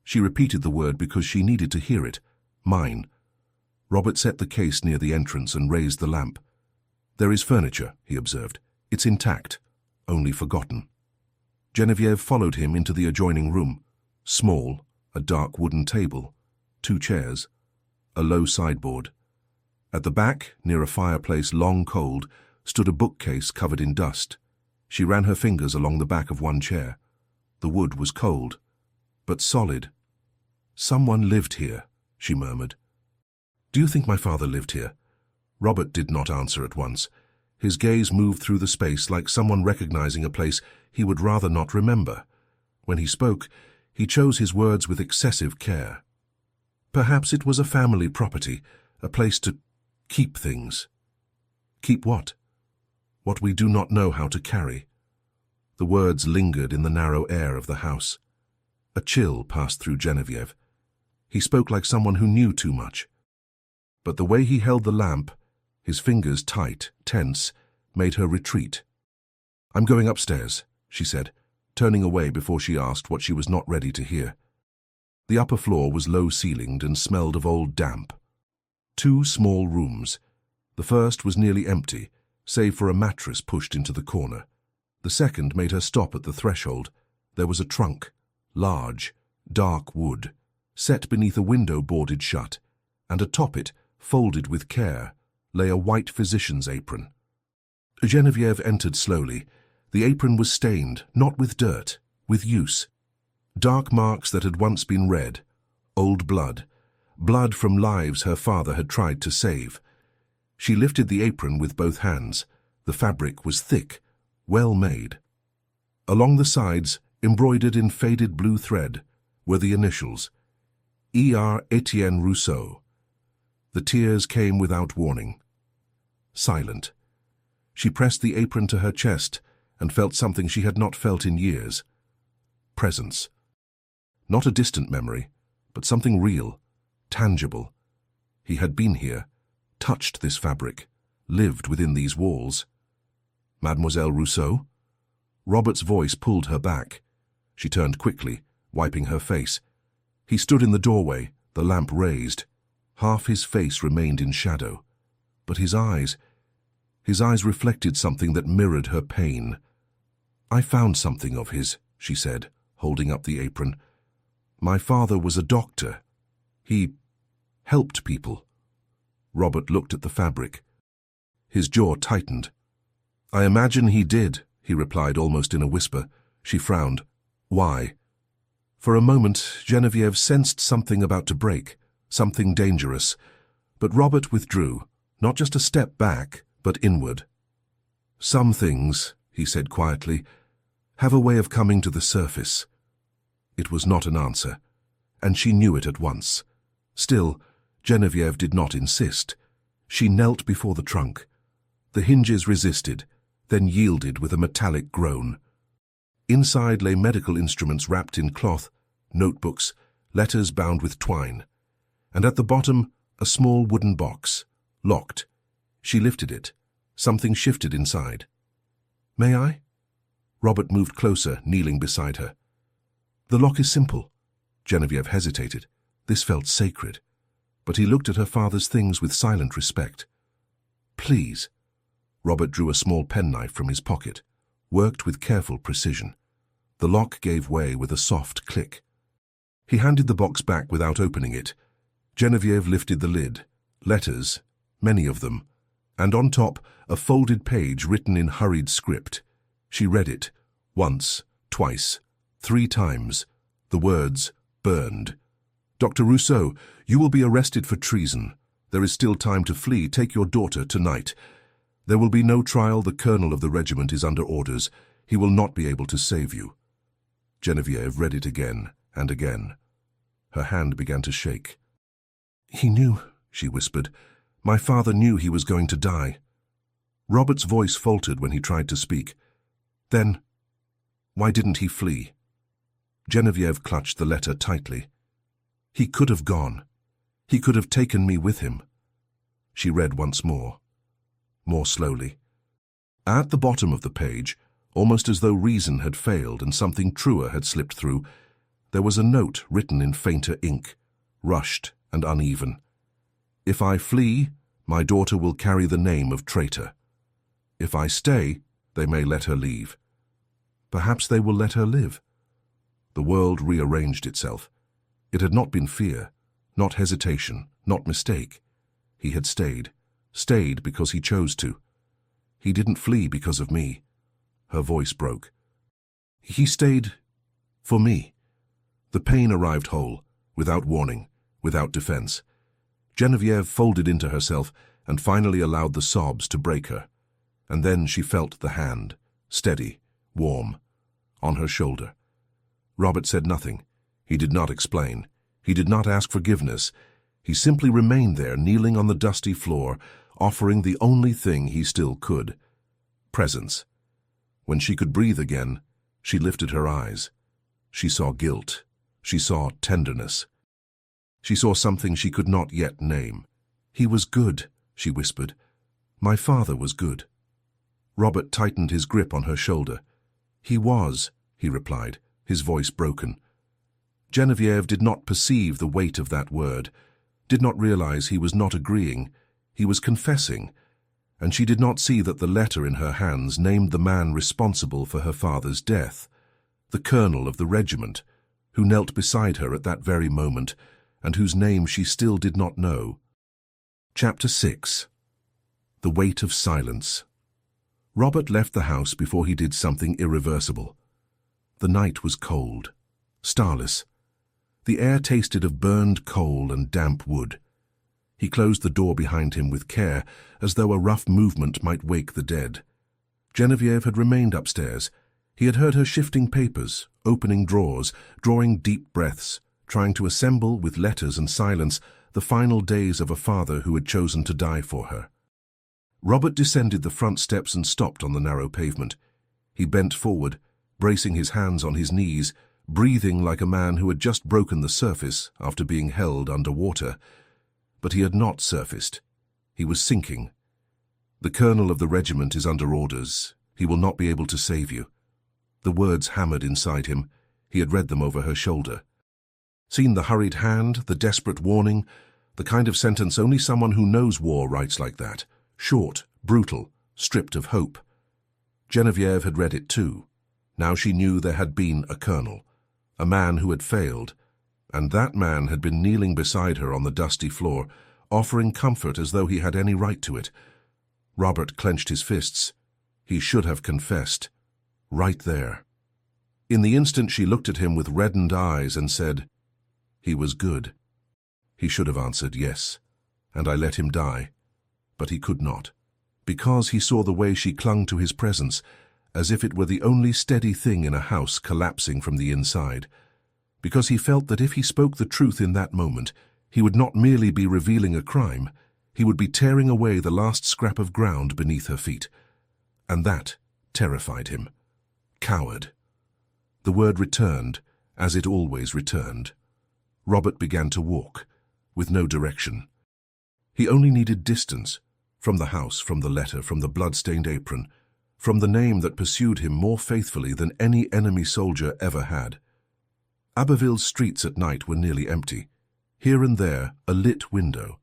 She repeated the word because she needed to hear it. Mine. Robert set the case near the entrance and raised the lamp. There is furniture, he observed. It's intact, only forgotten. Geneviève followed him into the adjoining room. Small, a dark wooden table, 2 chairs, a low sideboard. At the back, near a fireplace long cold, stood a bookcase covered in dust. She ran her fingers along the back of one chair. The wood was cold, but solid. Someone lived here, she murmured. Do you think my father lived here? Robert did not answer at once. His gaze moved through the space like someone recognizing a place he would rather not remember. When he spoke, he chose his words with excessive care. Perhaps it was a family property, a place to keep things. Keep what? What we do not know how to carry. The words lingered in the narrow air of the house. A chill passed through Geneviève. He spoke like someone who knew too much. But the way he held the lamp, his fingers tight, tense, made her retreat. I'm going upstairs, she said, turning away before she asked what she was not ready to hear. The upper floor was low-ceilinged and smelled of old damp. 2 small rooms. The first was nearly empty, save for a mattress pushed into the corner. The second made her stop at the threshold. There was a trunk, large, dark wood, set beneath a window boarded shut, and atop it, folded with care, lay a white physician's apron. Geneviève entered slowly. The apron was stained, not with dirt, with use. Dark marks that had once been red, old blood, blood from lives her father had tried to save. She lifted the apron with both hands. The fabric was thick, well made. Along the sides, embroidered in faded blue thread, were the initials, E.R. Etienne Rousseau. The tears came without warning. Silent. She pressed the apron to her chest and felt something she had not felt in years. Presence. Not a distant memory, but something real, tangible. He had been here, touched this fabric, lived within these walls. Mademoiselle Rousseau? Robert's voice pulled her back. She turned quickly, wiping her face. He stood in the doorway, the lamp raised. Half his face remained in shadow. But his eyes reflected something that mirrored her pain. I found something of his, she said, holding up the apron. My father was a doctor. He helped people. Robert looked at the fabric. His jaw tightened. "I imagine he did," he replied almost in a whisper. She frowned. "Why?" For a moment, Geneviève sensed something about to break, something dangerous. But Robert withdrew, not just a step back, but inward. "Some things," he said quietly, "have a way of coming to the surface." It was not an answer, and she knew it at once. Still, Geneviève did not insist. She knelt before the trunk. The hinges resisted, then yielded with a metallic groan. Inside lay medical instruments wrapped in cloth, notebooks, letters bound with twine. And at the bottom, a small wooden box, locked. She lifted it. Something shifted inside. "May I?" Robert moved closer, kneeling beside her. "The lock is simple." Geneviève hesitated. This felt sacred. But he looked at her father's things with silent respect. "Please." Robert drew a small penknife from his pocket, worked with careful precision. The lock gave way with a soft click. He handed the box back without opening it. Geneviève lifted the lid. Letters, many of them, and on top, a folded page written in hurried script. She read it, once, twice, 3 times. The words, burned. "Dr. Rousseau, you will be arrested for treason. There is still time to flee. Take your daughter tonight. There will be no trial. The colonel of the regiment is under orders. He will not be able to save you." Geneviève read it again and again. Her hand began to shake. "He knew," she whispered. "My father knew he was going to die." Robert's voice faltered when he tried to speak. "Then, why didn't he flee?" Geneviève clutched the letter tightly. "He could have gone. He could have taken me with him." She read once more slowly. At the bottom of the page, almost as though reason had failed and something truer had slipped through, there was a note written in fainter ink, rushed and uneven. "If I flee, my daughter will carry the name of traitor. If I stay, they may let her leave. Perhaps they will let her live." The world rearranged itself. It had not been fear, not hesitation, not mistake. He had stayed because he chose to. He didn't flee because of me. Her voice broke. He stayed for me. The pain arrived whole, without warning, without defense. Geneviève folded into herself and finally allowed the sobs to break her. And then she felt the hand, steady, warm, on her shoulder. Robert said nothing. He did not explain. He did not ask forgiveness. He simply remained there, kneeling on the dusty floor, offering the only thing he still could: presence. When she could breathe again, she lifted her eyes. She saw guilt. She saw tenderness. She saw something she could not yet name. "He was good," she whispered. "My father was good." Robert tightened his grip on her shoulder. "He was," he replied, his voice broken. Geneviève did not perceive the weight of that word, did not realize he was not agreeing, he was confessing, and she did not see that the letter in her hands named the man responsible for her father's death, the colonel of the regiment, who knelt beside her at that very moment, and whose name she still did not know. Chapter 6. The Weight of Silence. Robert left the house before he did something irreversible. The night was cold, starless. The air tasted of burned coal and damp wood. He closed the door behind him with care, as though a rough movement might wake the dead. Geneviève had remained upstairs. He had heard her shifting papers, opening drawers, drawing deep breaths, trying to assemble, with letters and silence, the final days of a father who had chosen to die for her. Robert descended the front steps and stopped on the narrow pavement. He bent forward, bracing his hands on his knees, breathing like a man who had just broken the surface after being held under water. But he had not surfaced. He was sinking. "The colonel of the regiment is under orders. He will not be able to save you." The words hammered inside him. He had read them over her shoulder. Seen the hurried hand, the desperate warning, the kind of sentence only someone who knows war writes like that. Short, brutal, stripped of hope. Geneviève had read it too. Now she knew there had been a colonel, a man who had failed, And that man had been kneeling beside her on the dusty floor, offering comfort as though he had any right to it. Robert clenched his fists. He should have confessed. Right there. In the instant she looked at him with reddened eyes and said, "He was good." He should have answered yes, and I let him die. But he could not, because he saw the way she clung to his presence, as if it were the only steady thing in a house collapsing from the inside. Because he felt that if he spoke the truth in that moment, he would not merely be revealing a crime, he would be tearing away the last scrap of ground beneath her feet. And that terrified him. Coward. The word returned, as it always returned. Robert began to walk, with no direction. He only needed distance, from the house, from the letter, from the blood-stained apron, from the name that pursued him more faithfully than any enemy soldier ever had. Abbeville's streets at night were nearly empty. Here and there, a lit window.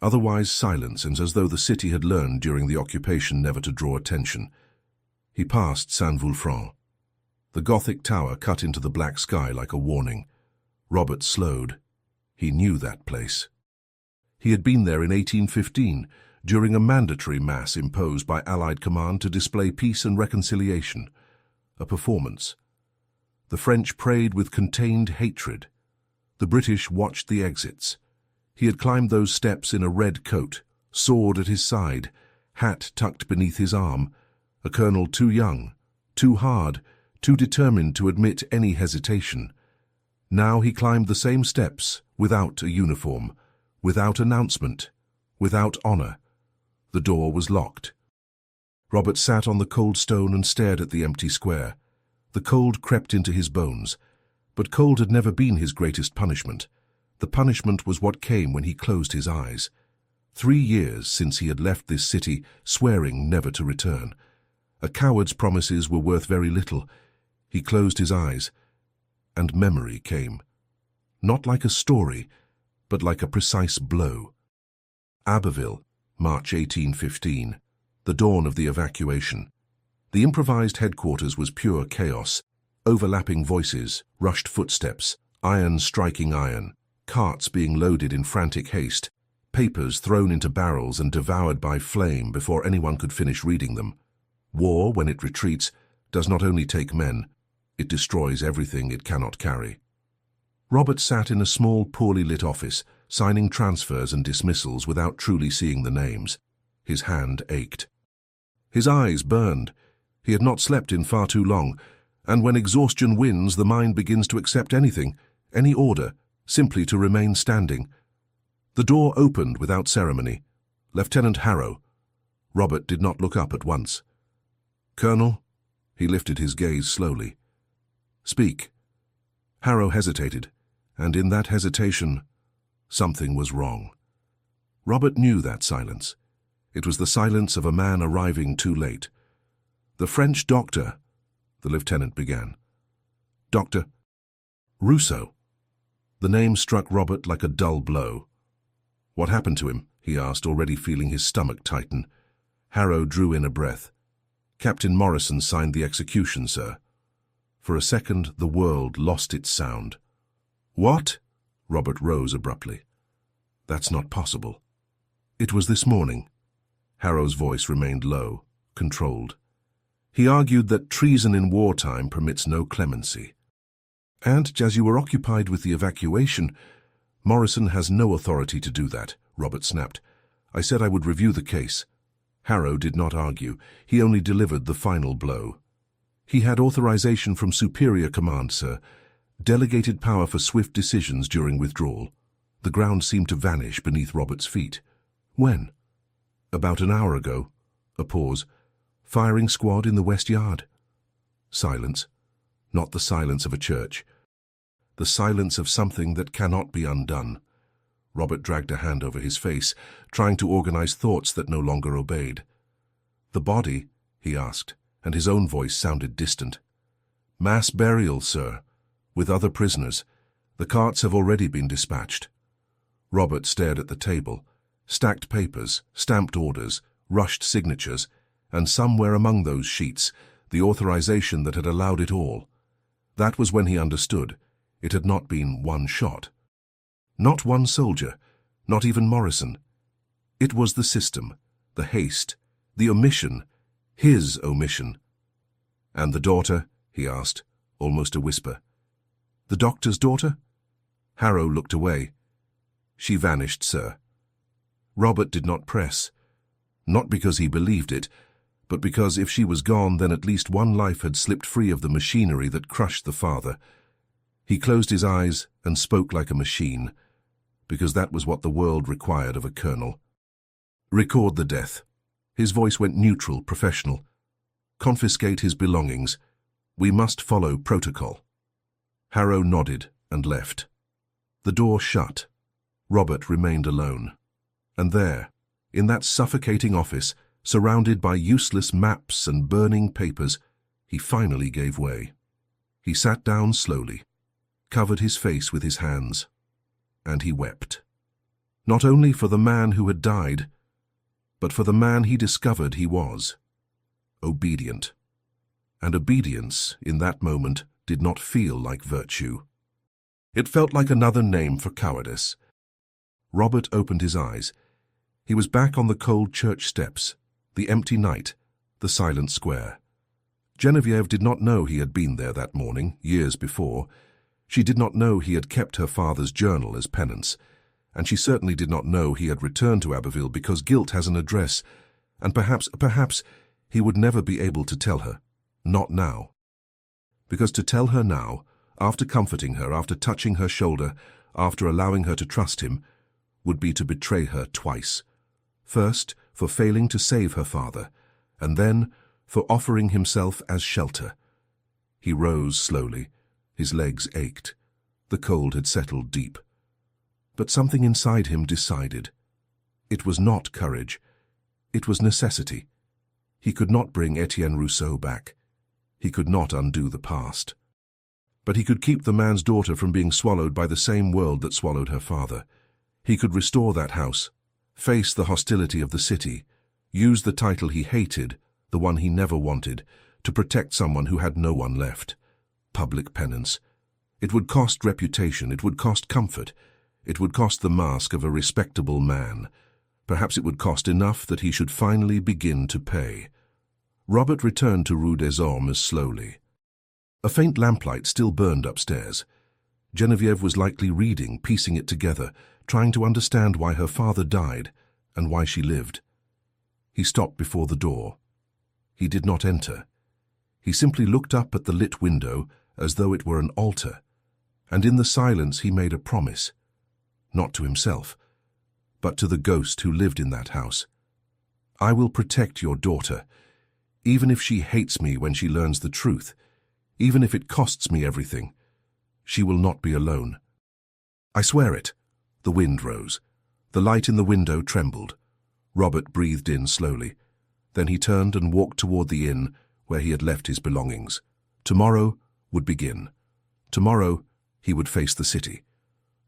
Otherwise silence, and as though the city had learned during the occupation never to draw attention. He passed Saint-Vulfranc. The Gothic tower cut into the black sky like a warning. Robert slowed. He knew that place. He had been there in 1815, during a mandatory mass imposed by Allied command to display peace and reconciliation. A performance. The French prayed with contained hatred. The British watched the exits. He had climbed those steps in a red coat, sword at his side, hat tucked beneath his arm, a colonel too young, too hard, too determined to admit any hesitation. Now he climbed the same steps, without a uniform, without announcement, without honor. The door was locked. Robert sat on the cold stone and stared at the empty square. The cold crept into his bones. But cold had never been his greatest punishment. The punishment was what came when he closed his eyes. 3 years since he had left this city, swearing never to return. A coward's promises were worth very little. He closed his eyes, and memory came. Not like a story, but like a precise blow. Abbeville, March 1815, the dawn of the evacuation. The improvised headquarters was pure chaos. Overlapping voices, rushed footsteps, iron striking iron, carts being loaded in frantic haste, papers thrown into barrels and devoured by flame before anyone could finish reading them. War, when it retreats, does not only take men, it destroys everything it cannot carry. Robert sat in a small, poorly lit office, signing transfers and dismissals without truly seeing the names. His hand ached. His eyes burned. He had not slept in far too long, and when exhaustion wins, the mind begins to accept anything, any order, simply to remain standing. The door opened without ceremony. Lieutenant Harrow. Robert did not look up at once. "Colonel?" He lifted his gaze slowly. "Speak." Harrow hesitated, and in that hesitation, something was wrong. Robert knew that silence. It was the silence of a man arriving too late. "The French doctor," the lieutenant began. "Dr. Rousseau." The name struck Robert like a dull blow. "What happened to him?" he asked, already feeling his stomach tighten. Harrow drew in a breath. "Captain Morrison signed the execution, sir." For a second, the world lost its sound. "What?" Robert rose abruptly. "That's not possible." "It was this morning." Harrow's voice remained low, controlled. He argued that treason in wartime permits no clemency. "And, as you were occupied with the evacuation, Morrison has no authority to do that," Robert snapped. "I said I would review the case." Harrow did not argue. He only delivered the final blow. "He had authorization from superior command, sir. Delegated power for swift decisions during withdrawal." The ground seemed to vanish beneath Robert's feet. "When?" "About an hour ago." A pause. "Firing squad in the West Yard." Silence. Not the silence of a church. The silence of something that cannot be undone. Robert dragged a hand over his face, trying to organize thoughts that no longer obeyed. "The body?" he asked, and his own voice sounded distant. "Mass burial, sir, with other prisoners. The carts have already been dispatched." Robert stared at the table. Stacked papers, stamped orders, rushed signatures, and somewhere among those sheets, the authorization that had allowed it all. That was when he understood. It had not been one shot. Not one soldier, not even Morrison. It was the system, the haste, the omission, his omission. "And the daughter?" he asked, almost a whisper. "The doctor's daughter?" Harrow looked away. "She vanished, sir." Robert did not press, not because he believed it, but because if she was gone, then at least one life had slipped free of the machinery that crushed the father. He closed his eyes and spoke like a machine, because that was what the world required of a colonel. "Record the death." His voice went neutral, professional. "Confiscate his belongings. We must follow protocol." Harrow nodded and left. The door shut. Robert remained alone. And there, in that suffocating office, surrounded by useless maps and burning papers, he finally gave way. He sat down slowly, covered his face with his hands, and he wept. Not only for the man who had died, but for the man he discovered he was. Obedient. And obedience, in that moment, did not feel like virtue. It felt like another name for cowardice. Robert opened his eyes. He was back on the cold church steps, the empty night, the silent square. Geneviève did not know he had been there that morning, years before. She did not know he had kept her father's journal as penance, and she certainly did not know he had returned to Abbeville because guilt has an address, and perhaps he would never be able to tell her. Not now. Because to tell her now, after comforting her, after touching her shoulder, after allowing her to trust him, would be to betray her twice. First, for failing to save her father, and then for offering himself as shelter. He rose slowly. His legs ached. The cold had settled deep. But something inside him decided. It was not courage. It was necessity. He could not bring Etienne Rousseau back. He could not undo the past. But he could keep the man's daughter from being swallowed by the same world that swallowed her father. He could restore that house, face the hostility of the city, use the title he hated, the one he never wanted, to protect someone who had no one left. Public penance. It would cost reputation, it would cost comfort, it would cost the mask of a respectable man. Perhaps it would cost enough that he should finally begin to pay. Robert returned to Rue des Ormes slowly. A faint lamplight still burned upstairs. Geneviève was likely reading, piecing it together, trying to understand why her father died and why she lived. He stopped before the door. He did not enter. He simply looked up at the lit window as though it were an altar, and in the silence he made a promise, not to himself, but to the ghost who lived in that house. "I will protect your daughter, even if she hates me when she learns the truth, even if it costs me everything. She will not be alone. I swear it." The wind rose. The light in the window trembled. Robert breathed in slowly. Then he turned and walked toward the inn where he had left his belongings. Tomorrow would begin. Tomorrow he would face the city.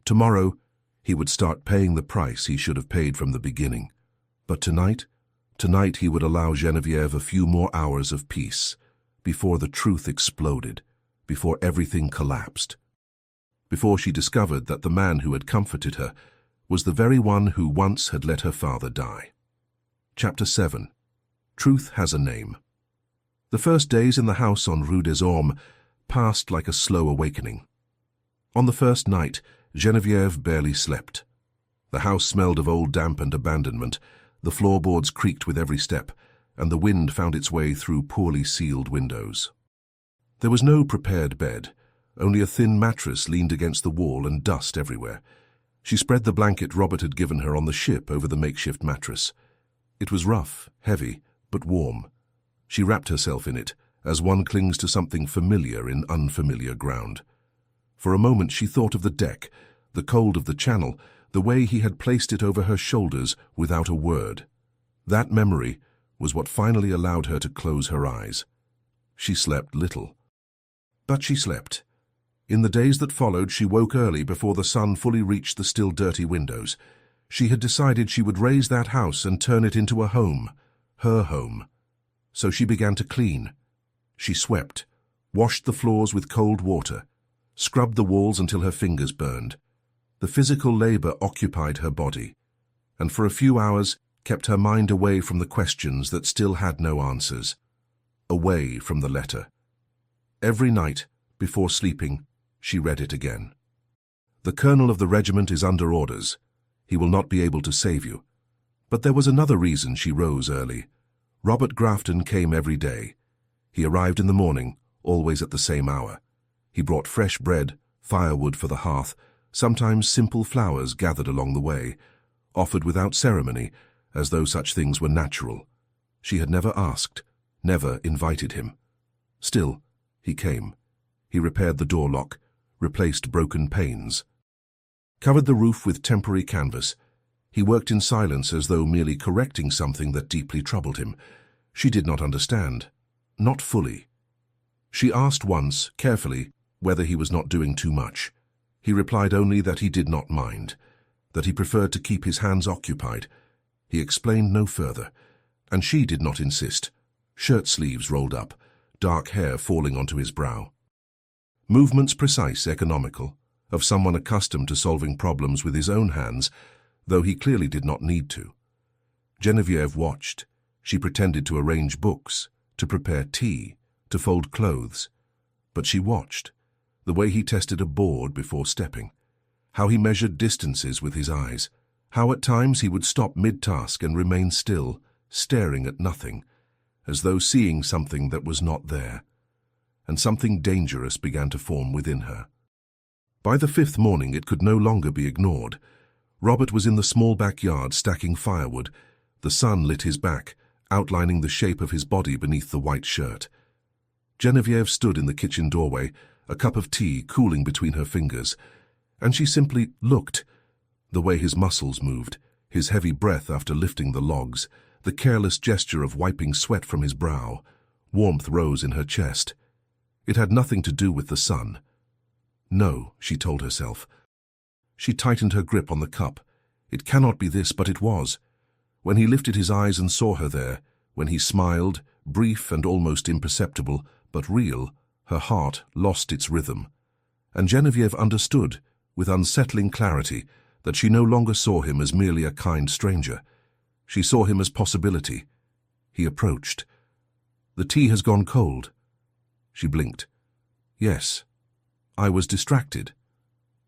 Tomorrow he would start paying the price he should have paid from the beginning. But tonight he would allow Geneviève a few more hours of peace, before the truth exploded, before everything collapsed, before she discovered that the man who had comforted her was the very one who once had let her father die. Chapter 7. Truth has a name. The first days in the house on Rue des Ormes passed like a slow awakening. On the first night, Geneviève barely slept. The house smelled of old damp and abandonment. The floorboards creaked with every step, and the wind found its way through poorly sealed windows. There was no prepared bed. Only a thin mattress leaned against the wall and dust everywhere. She spread the blanket Robert had given her on the ship over the makeshift mattress. It was rough, heavy, but warm. She wrapped herself in it, as one clings to something familiar in unfamiliar ground. For a moment she thought of the deck, the cold of the channel, the way he had placed it over her shoulders without a word. That memory was what finally allowed her to close her eyes. She slept little. But she slept. In the days that followed, she woke early before the sun fully reached the still dirty windows. She had decided she would raise that house and turn it into a home, her home. So she began to clean. She swept, washed the floors with cold water, scrubbed the walls until her fingers burned. The physical labor occupied her body, and for a few hours kept her mind away from the questions that still had no answers, away from the letter. Every night, before sleeping, she read it again. The colonel of the regiment is under orders. He will not be able to save you. But there was another reason she rose early. Robert Grafton came every day. He arrived in the morning, always at the same hour. He brought fresh bread, firewood for the hearth, sometimes simple flowers gathered along the way, offered without ceremony, as though such things were natural. She had never asked, never invited him. Still, he came. He repaired the door lock, replaced broken panes, covered the roof with temporary canvas. He worked in silence as though merely correcting something that deeply troubled him. She did not understand. Not fully. She asked once, carefully, whether he was not doing too much. He replied only that he did not mind, that he preferred to keep his hands occupied. He explained no further, and she did not insist. Shirt sleeves rolled up, dark hair falling onto his brow. Movements precise, economical, of someone accustomed to solving problems with his own hands, though he clearly did not need to. Geneviève watched. She pretended to arrange books, to prepare tea, to fold clothes. But she watched, the way he tested a board before stepping, how he measured distances with his eyes, how at times he would stop mid-task and remain still, staring at nothing, as though seeing something that was not there. And something dangerous began to form within her. By the fifth morning it could no longer be ignored. Robert was in the small backyard stacking firewood. The sun lit his back, outlining the shape of his body beneath the white shirt. Geneviève stood in the kitchen doorway, a cup of tea cooling between her fingers, and she simply looked. The way his muscles moved, his heavy breath after lifting the logs, the careless gesture of wiping sweat from his brow. Warmth rose in her chest. It had nothing to do with the sun. No, she told herself. She tightened her grip on the cup. It cannot be this, but it was. When he lifted his eyes and saw her there, when he smiled, brief and almost imperceptible, but real, her heart lost its rhythm. And Geneviève understood, with unsettling clarity, that she no longer saw him as merely a kind stranger. She saw him as possibility. He approached. "The tea has gone cold." She blinked. "Yes. I was distracted."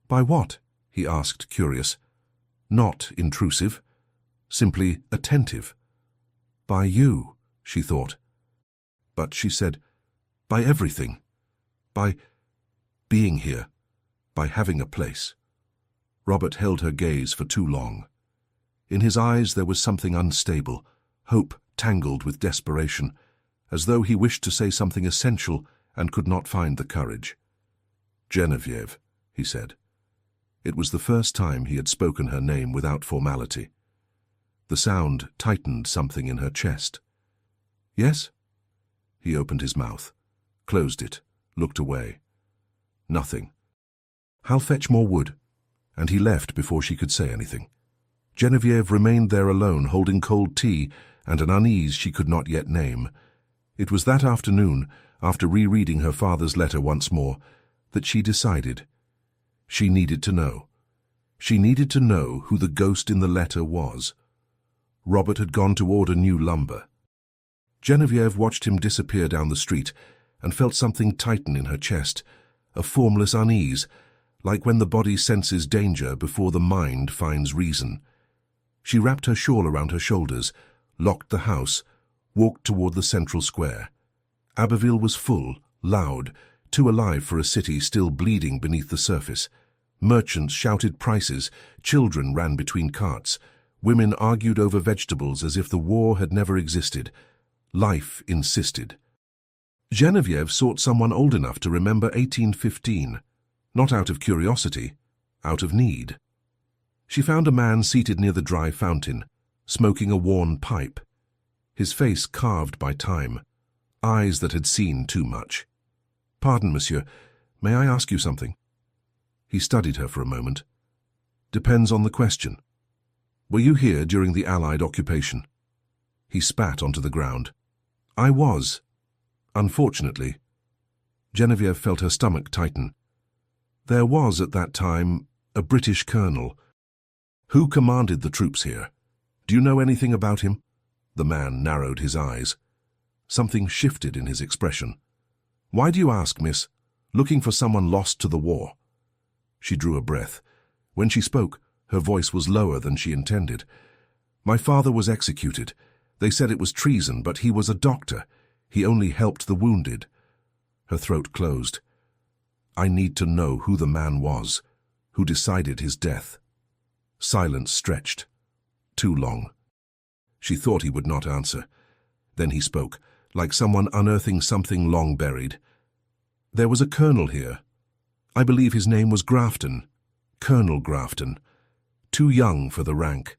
"By what?" he asked, curious. Not intrusive, simply attentive. "By you," she thought. But she said, "By everything. By being here. By having a place." Robert held her gaze for too long. In his eyes there was something unstable, hope tangled with desperation, as though he wished to say something essential and could not find the courage. "Geneviève," he said. It was the first time he had spoken her name without formality. The sound tightened something in her chest. "Yes?" He opened his mouth, closed it, looked away. Nothing. "I'll fetch more wood." And he left before she could say anything. Geneviève remained there alone, holding cold tea and an unease she could not yet name. It was that afternoon, after rereading her father's letter once more, that she decided. She needed to know. She needed to know who the ghost in the letter was. Robert had gone to order new lumber. Geneviève watched him disappear down the street and felt something tighten in her chest, a formless unease, like when the body senses danger before the mind finds reason. She wrapped her shawl around her shoulders, locked the house, walked toward the central square. Abbeville was full, loud, too alive for a city still bleeding beneath the surface. Merchants shouted prices, children ran between carts, women argued over vegetables as if the war had never existed. Life insisted. Geneviève sought someone old enough to remember 1815, not out of curiosity, out of need. She found a man seated near the dry fountain, smoking a worn pipe, his face carved by time, eyes that had seen too much. "Pardon, monsieur, may I ask you something?" He studied her for a moment. "Depends on the question. Were you here during the Allied occupation?" He spat onto the ground. "I was. Unfortunately." Geneviève felt her stomach tighten. There was, at that time, a British colonel. Who commanded the troops here? Do you know anything about him? The man narrowed his eyes. Something shifted in his expression. Why do you ask, miss? Looking for someone lost to the war? She drew a breath. When she spoke, her voice was lower than she intended. My father was executed. They said it was treason, but he was a doctor. He only helped the wounded. Her throat closed. I need to know who the man was, who decided his death. Silence stretched. Too long. She thought he would not answer. Then he spoke, like someone unearthing something long buried. There was a colonel here. I believe his name was Grafton. Colonel Grafton. Too young for the rank.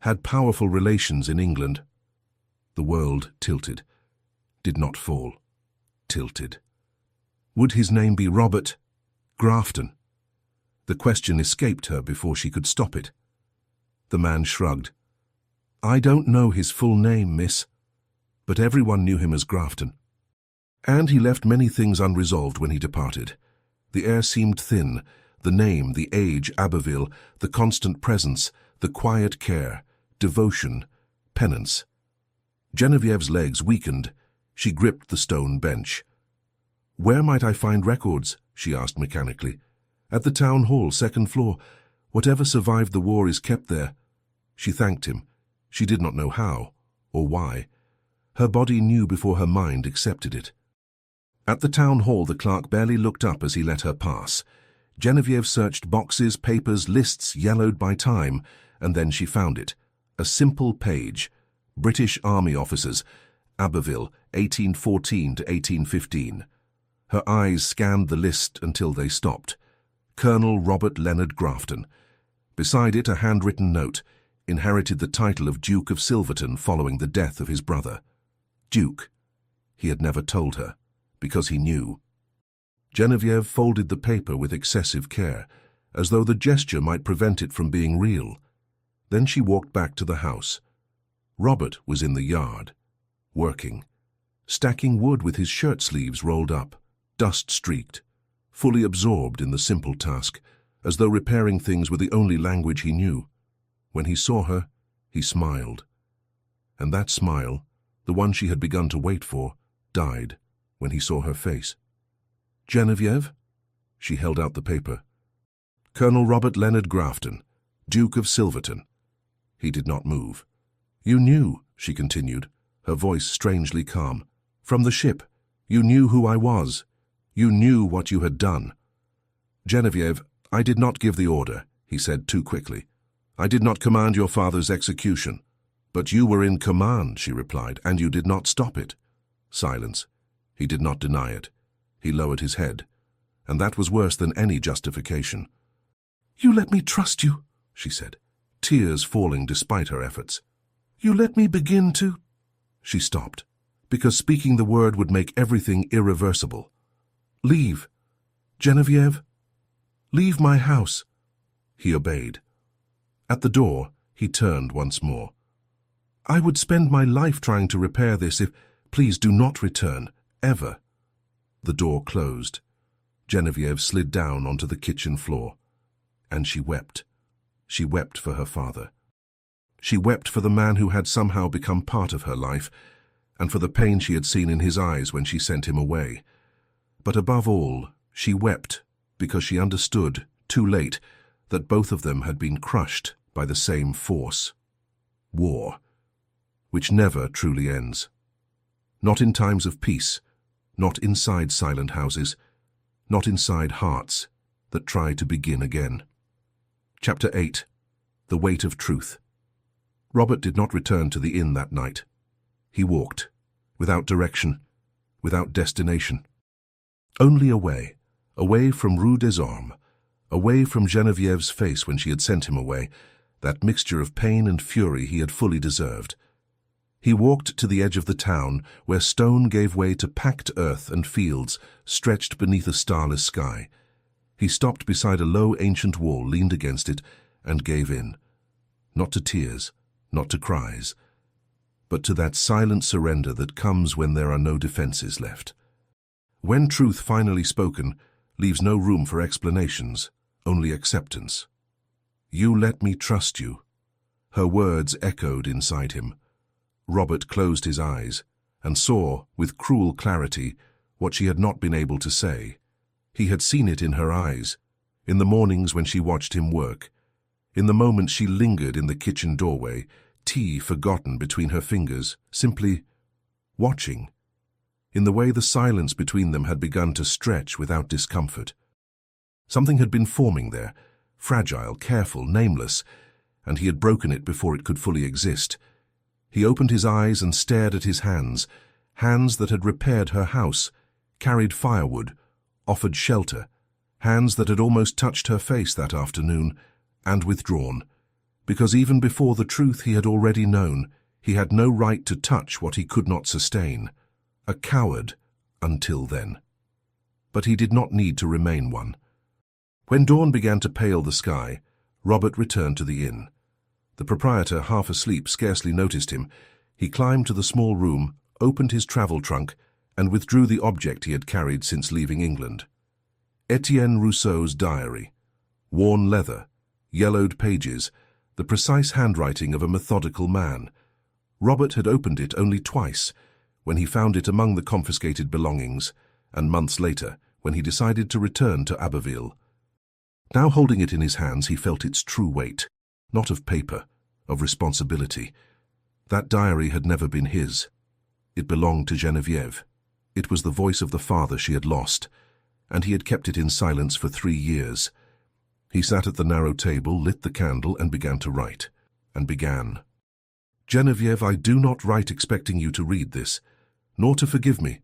Had powerful relations in England. The world tilted. Did not fall. Tilted. Would his name be Robert Grafton? The question escaped her before she could stop it. The man shrugged. I don't know his full name, miss, but everyone knew him as Grafton. And he left many things unresolved when he departed. The air seemed thin, the name, the age, Abbeville, the constant presence, the quiet care, devotion, penance. Genevieve's legs weakened. She gripped the stone bench. Where might I find records? She asked mechanically. At the town hall, second floor. Whatever survived the war is kept there. She thanked him. She did not know how, or why. Her body knew before her mind accepted it. At the town hall, the clerk barely looked up as he let her pass. Genevieve searched boxes, papers, lists yellowed by time, and then she found it. A simple page. British Army officers. Abbeville, 1814 to 1815. Her eyes scanned the list until they stopped. Colonel Robert Leonard Grafton. Beside it, a handwritten note. Inherited the title of Duke of Silverton following the death of his brother. Duke. He had never told her, because he knew. Genevieve folded the paper with excessive care, as though the gesture might prevent it from being real. Then she walked back to the house. Robert was in the yard, working, stacking wood with his shirt sleeves rolled up, dust-streaked, fully absorbed in the simple task, as though repairing things were the only language he knew. When he saw her, he smiled. And that smile, the one she had begun to wait for, died when he saw her face. Genevieve? She held out the paper. Colonel Robert Leonard Grafton, Duke of Silverton. He did not move. You knew, she continued, her voice strangely calm. From the ship. You knew who I was. You knew what you had done. Genevieve, I did not give the order, he said too quickly. I did not command your father's execution. But you were in command, she replied, and you did not stop it. Silence. He did not deny it. He lowered his head. And that was worse than any justification. You let me trust you, she said, tears falling despite her efforts. You let me begin to... She stopped, because speaking the word would make everything irreversible. Leave. Genevieve. Leave my house. He obeyed. At the door, he turned once more. I would spend my life trying to repair this if... Please do not return, ever. The door closed. Genevieve slid down onto the kitchen floor. And she wept. She wept for her father. She wept for the man who had somehow become part of her life, and for the pain she had seen in his eyes when she sent him away. But above all, she wept because she understood, too late, that both of them had been crushed by the same force. War, which never truly ends. Not in times of peace, not inside silent houses, not inside hearts that try to begin again. Chapter 8. The Weight of Truth. Robert did not return to the inn that night. He walked, without direction, without destination. Only away, away from Rue des Ormes, away from Genevieve's face when she had sent him away, that mixture of pain and fury he had fully deserved. He walked to the edge of the town, where stone gave way to packed earth and fields stretched beneath a starless sky. He stopped beside a low ancient wall, leaned against it, and gave in. Not to tears, not to cries, but to that silent surrender that comes when there are no defenses left. When truth finally spoken, leaves no room for explanations, only acceptance. You let me trust you. Her words echoed inside him. Robert closed his eyes and saw, with cruel clarity, what she had not been able to say. He had seen it in her eyes, in the mornings when she watched him work, in the moments she lingered in the kitchen doorway, tea forgotten between her fingers, simply watching, in the way the silence between them had begun to stretch without discomfort. Something had been forming there, fragile, careful, nameless, and he had broken it before it could fully exist. He opened his eyes and stared at his hands, hands that had repaired her house, carried firewood, offered shelter, hands that had almost touched her face that afternoon, and withdrawn, because even before the truth he had already known, he had no right to touch what he could not sustain. A coward until then. But he did not need to remain one. When dawn began to pale the sky, Robert returned to the inn. The proprietor, half asleep, scarcely noticed him. He climbed to the small room, opened his travel trunk, and withdrew the object he had carried since leaving England. Etienne Rousseau's diary. Worn leather, yellowed pages, the precise handwriting of a methodical man. Robert had opened it only twice, when he found it among the confiscated belongings, and months later, when he decided to return to Abbeville. Now holding it in his hands, he felt its true weight, not of paper, of responsibility. That diary had never been his. It belonged to Geneviève. It was the voice of the father she had lost, and he had kept it in silence for 3 years. He sat at the narrow table, lit the candle, and began to write, and began. Geneviève, I do not write expecting you to read this, nor to forgive me.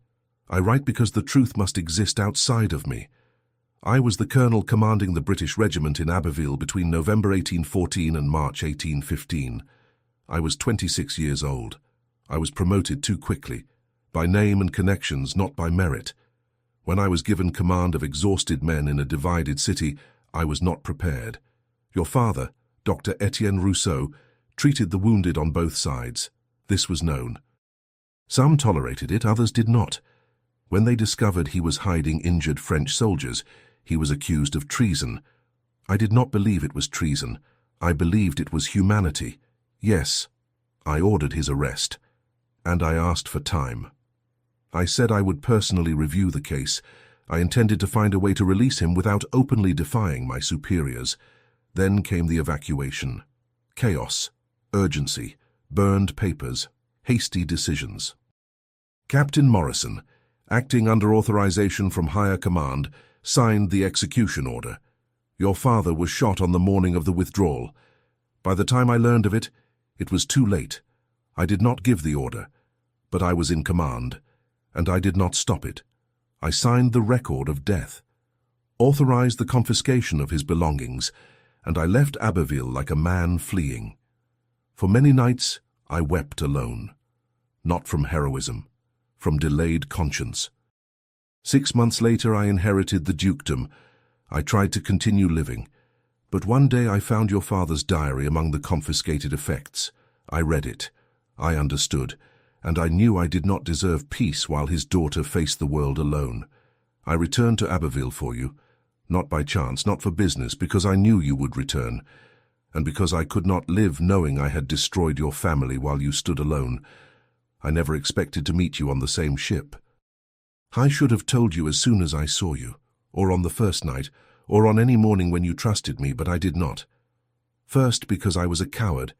I write because the truth must exist outside of me. I was the colonel commanding the British regiment in Abbeville between November 1814 and March 1815. I was 26 years old. I was promoted too quickly, by name and connections, not by merit. When I was given command of exhausted men in a divided city, I was not prepared. Your father, Dr. Etienne Rousseau, treated the wounded on both sides. This was known. Some tolerated it, others did not. When they discovered he was hiding injured French soldiers, he was accused of treason. I did not believe it was treason. I believed it was humanity. Yes, I ordered his arrest, and I asked for time. I said I would personally review the case. I intended to find a way to release him without openly defying my superiors. Then came the evacuation. Chaos, urgency, burned papers, hasty decisions. Captain Morrison, acting under authorization from higher command, signed the execution order. Your father was shot on the morning of the withdrawal. By the time I learned of it, it was too late. I did not give the order, but I was in command, and I did not stop it. I signed the record of death, authorized the confiscation of his belongings, and I left Abbeville like a man fleeing. For many nights I wept alone, not from heroism, from delayed conscience. 6 months later I inherited the dukedom. I tried to continue living, but one day I found your father's diary among the confiscated effects. I read it. I understood, and I knew I did not deserve peace while his daughter faced the world alone. I returned to Abbeville for you, not by chance, not for business, because I knew you would return, and because I could not live knowing I had destroyed your family while you stood alone. I never expected to meet you on the same ship. I should have told you as soon as I saw you, or on the first night, or on any morning when you trusted me, but I did not. First because I was a coward,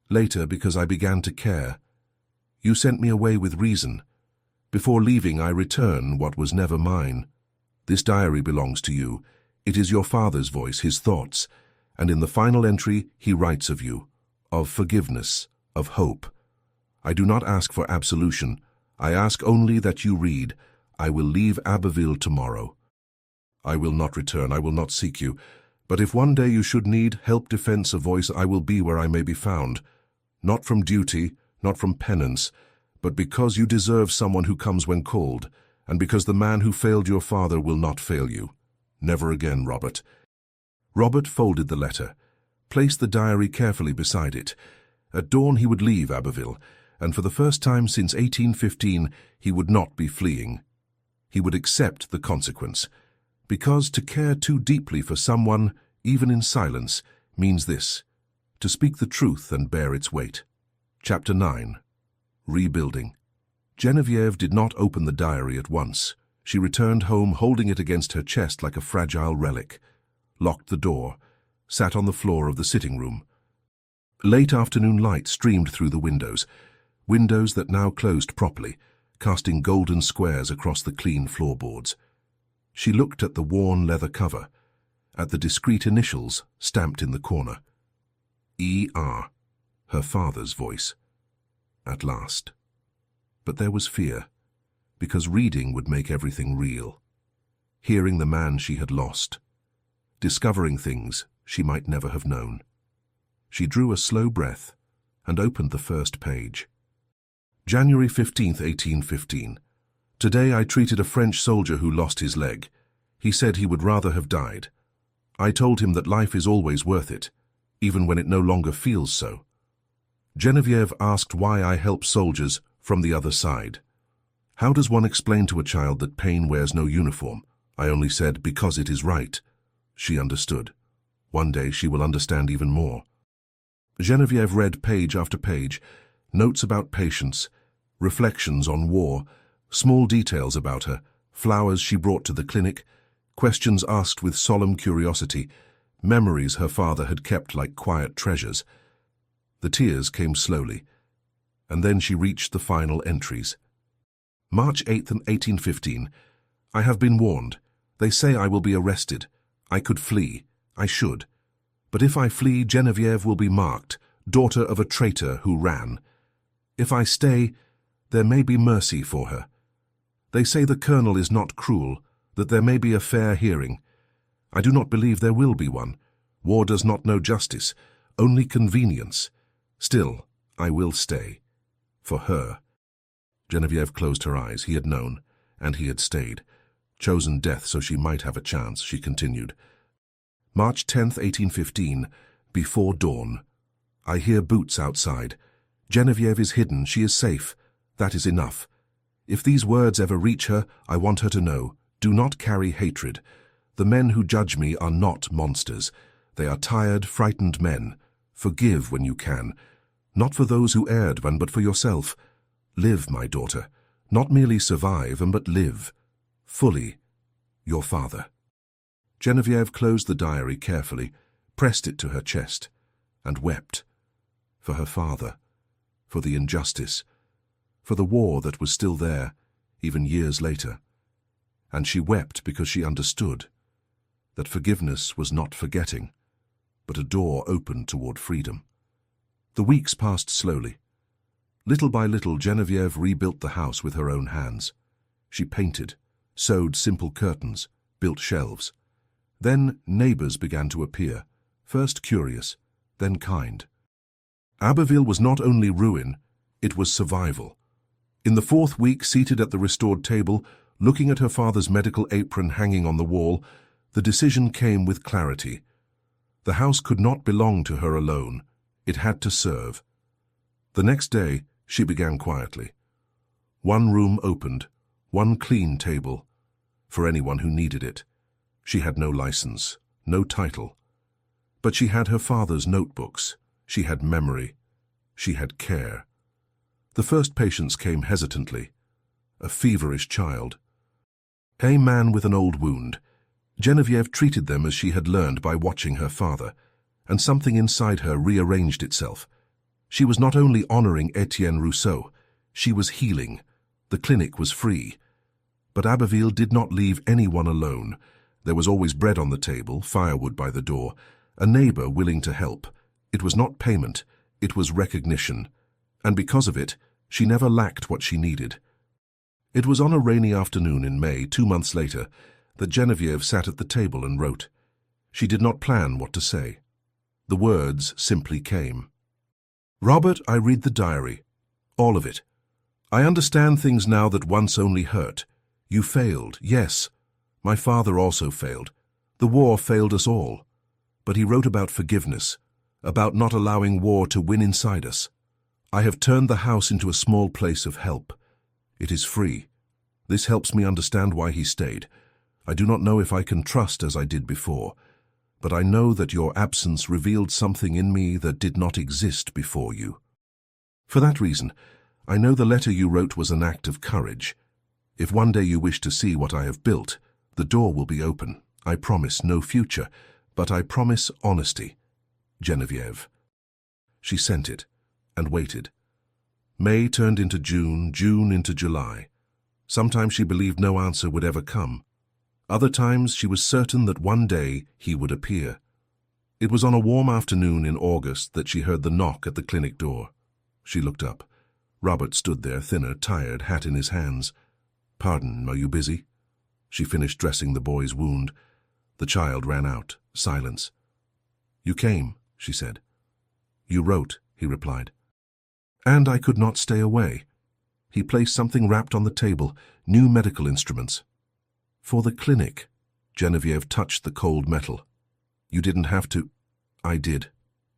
later because I began to care. You sent me away with reason. Before leaving I return what was never mine. This diary belongs to you. It is your father's voice, his thoughts, and in the final entry he writes of you, of forgiveness, of hope. I do not ask for absolution. I ask only that you read, I will leave Abbeville tomorrow. I will not return, I will not seek you, but if one day you should need help, defense, a voice, I will be where I may be found, not from duty, not from penance, but because you deserve someone who comes when called, and because the man who failed your father will not fail you. Never again, Robert. Robert folded the letter, placed the diary carefully beside it. At dawn he would leave Abbeville, and for the first time since 1815 he would not be fleeing. He would accept the consequence, Because to care too deeply for someone, even in silence, means this: to speak the truth and bear its weight. Chapter 9. Rebuilding. Geneviève did not open the diary at once. She returned home holding it against her chest like a fragile relic, locked the door, sat on the floor of the sitting room. Late afternoon light streamed through the windows that now closed properly, casting golden squares across the clean floorboards. She looked at the worn leather cover, at the discreet initials stamped in the corner. E.R., her father's voice. At last. But there was fear, because reading would make everything real. Hearing the man she had lost, discovering things she might never have known. She drew a slow breath and opened the first page. January 15, 1815. Today I treated a French soldier who lost his leg. He said he would rather have died. I told him that life is always worth it, even when it no longer feels so. Geneviève asked why I help soldiers from the other side. How does one explain to a child that pain wears no uniform? I only said, because it is right. She understood. One day she will understand even more. Geneviève read page after page, notes about patients, reflections on war, small details about her, flowers she brought to the clinic, questions asked with solemn curiosity, memories her father had kept like quiet treasures. The tears came slowly, and then she reached the final entries. March 8th, 1815. I have been warned. They say I will be arrested. I could flee. I should. But if I flee, Geneviève will be marked, daughter of a traitor who ran. If I stay, there may be mercy for her. They say the colonel is not cruel, that there may be a fair hearing. I do not believe there will be one. War does not know justice, only convenience. Still, I will stay. For her. Geneviève closed her eyes. He had known, and he had stayed. Chosen death so she might have a chance, she continued. March 10th, 1815, before dawn. I hear boots outside. Geneviève is hidden. She is safe. That is enough. If these words ever reach her, I want her to know, do not carry hatred. The men who judge me are not monsters. They are tired, frightened men. Forgive when you can. Not for those who erred, but for yourself. Live, my daughter. Not merely survive, but live. Fully. Your father. Geneviève closed the diary carefully, pressed it to her chest, and wept. For her father. For the injustice. For the war that was still there, even years later. And she wept because she understood that forgiveness was not forgetting, but a door opened toward freedom. The weeks passed slowly. Little by little, Geneviève rebuilt the house with her own hands. She painted, sewed simple curtains, built shelves. Then neighbors began to appear, first curious, then kind. Abbeville was not only ruin, it was survival. In the fourth week, seated at the restored table, looking at her father's medical apron hanging on the wall, the decision came with clarity. The house could not belong to her alone. It had to serve. The next day, she began quietly. One room opened, one clean table, for anyone who needed it. She had no license, no title. But she had her father's notebooks. She had memory. She had care. The first patients came hesitantly. A feverish child. A man with an old wound. Geneviève treated them as she had learned by watching her father, and something inside her rearranged itself. She was not only honoring Etienne Rousseau, she was healing. The clinic was free. But Abbeville did not leave anyone alone. There was always bread on the table, firewood by the door, a neighbor willing to help. It was not payment, it was recognition. And because of it, she never lacked what she needed. It was on a rainy afternoon in May, 2 months later, that Geneviève sat at the table and wrote. She did not plan what to say. The words simply came. Robert, I read the diary. All of it. I understand things now that once only hurt. You failed, yes. My father also failed. The war failed us all. But he wrote about forgiveness, about not allowing war to win inside us. I have turned the house into a small place of help. It is free. This helps me understand why he stayed. I do not know if I can trust as I did before, but I know that your absence revealed something in me that did not exist before you. For that reason, I know the letter you wrote was an act of courage. If one day you wish to see what I have built, the door will be open. I promise no future, but I promise honesty. Genevieve. She sent it, and waited. May turned into June, June into July. Sometimes she believed no answer would ever come. Other times she was certain that one day he would appear. It was on a warm afternoon in August that she heard the knock at the clinic door. She looked up. Robert stood there, thinner, tired, hat in his hands. "Pardon, are you busy?" She finished dressing the boy's wound. The child ran out. Silence. "You came," she said. "You wrote," he replied. "And I could not stay away." He placed something wrapped on the table, new medical instruments. "For the clinic." Genevieve touched the cold metal. "You didn't have to." "I did."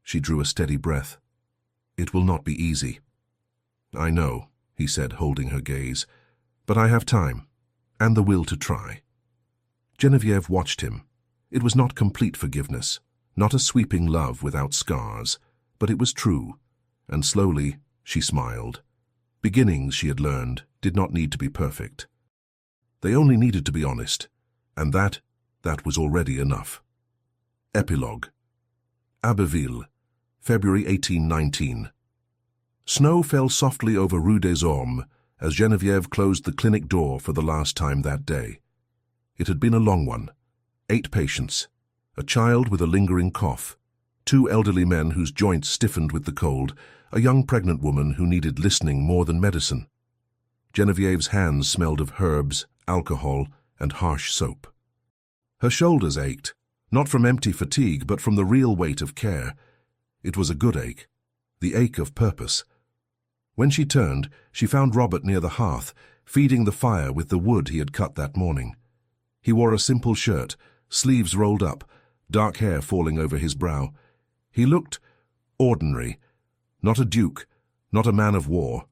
She drew a steady breath. "It will not be easy." "I know," he said, holding her gaze. "But I have time, and the will to try." Genevieve watched him. It was not complete forgiveness, not a sweeping love without scars, but it was true, and slowly she smiled. Beginnings, she had learned, did not need to be perfect. They only needed to be honest, and that was already enough. Epilogue. Abbeville, February 1819. Snow fell softly over Rue des Ormes as Genevieve closed the clinic door for the last time that day. It had been a long one. 8 patients, a child with a lingering cough, 2 elderly men whose joints stiffened with the cold, a young pregnant woman who needed listening more than medicine. Genevieve's hands smelled of herbs, alcohol, and harsh soap. Her shoulders ached, not from empty fatigue, but from the real weight of care. It was a good ache, the ache of purpose. When she turned, she found Robert near the hearth, feeding the fire with the wood he had cut that morning. He wore a simple shirt, sleeves rolled up, dark hair falling over his brow. He looked ordinary, not a duke, not a man of war,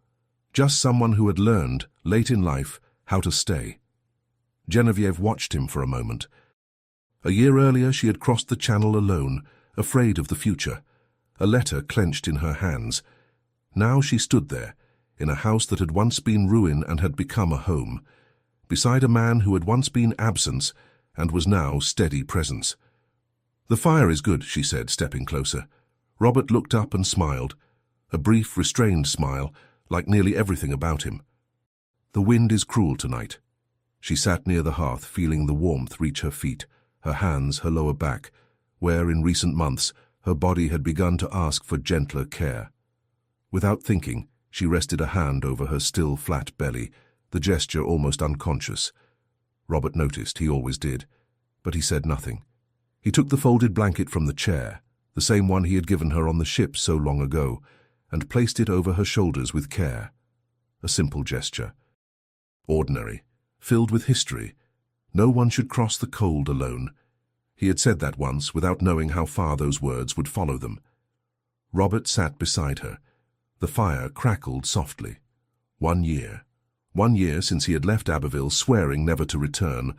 just someone who had learned, late in life, how to stay. Genevieve watched him for a moment. A year earlier she had crossed the Channel alone, afraid of the future, a letter clenched in her hands. Now she stood there, in a house that had once been ruin and had become a home, beside a man who had once been absence and was now steady presence. "The fire is good," she said, stepping closer. Robert looked up and smiled, a brief, restrained smile, like nearly everything about him. "The wind is cruel tonight." She sat near the hearth, feeling the warmth reach her feet, her hands, her lower back, where in recent months her body had begun to ask for gentler care. Without thinking, she rested a hand over her still flat belly, the gesture almost unconscious. Robert noticed, he always did, but he said nothing. He took the folded blanket from the chair, the same one he had given her on the ship so long ago, and placed it over her shoulders with care. A simple gesture. Ordinary, filled with history. No one should cross the cold alone. He had said that once, without knowing how far those words would follow them. Robert sat beside her. The fire crackled softly. 1 year. 1 year since he had left Abbeville, swearing never to return.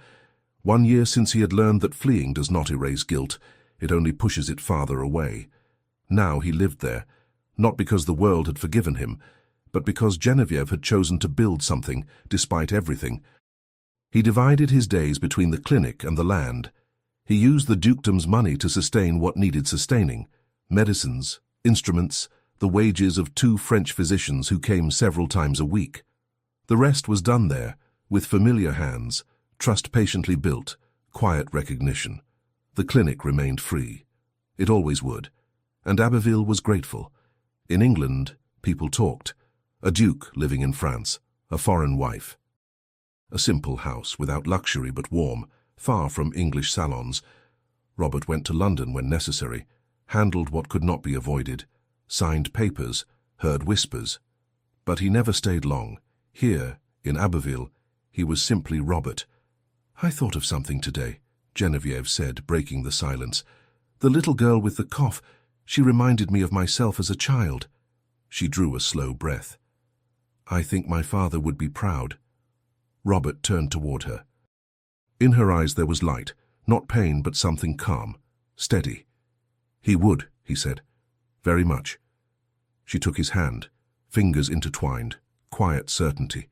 1 year since he had learned that fleeing does not erase guilt, it only pushes it farther away. Now he lived there, not because the world had forgiven him, but because Genevieve had chosen to build something, despite everything. He divided his days between the clinic and the land. He used the dukedom's money to sustain what needed sustaining: medicines, instruments, the wages of 2 French physicians who came several times a week. The rest was done there, with familiar hands, trust patiently built, quiet recognition. The clinic remained free. It always would. And Abbeville was grateful. In England, people talked. A duke living in France, a foreign wife. A simple house, without luxury but warm, far from English salons. Robert went to London when necessary, handled what could not be avoided, signed papers, heard whispers. But he never stayed long. Here, in Abbeville, he was simply Robert. "I thought of something today," Genevieve said, breaking the silence. "The little girl with the cough, she reminded me of myself as a child." She drew a slow breath. "I think my father would be proud." Robert turned toward her. In her eyes there was light, not pain but something calm, steady. "He would," he said. "Very much." She took his hand, fingers intertwined, quiet certainty.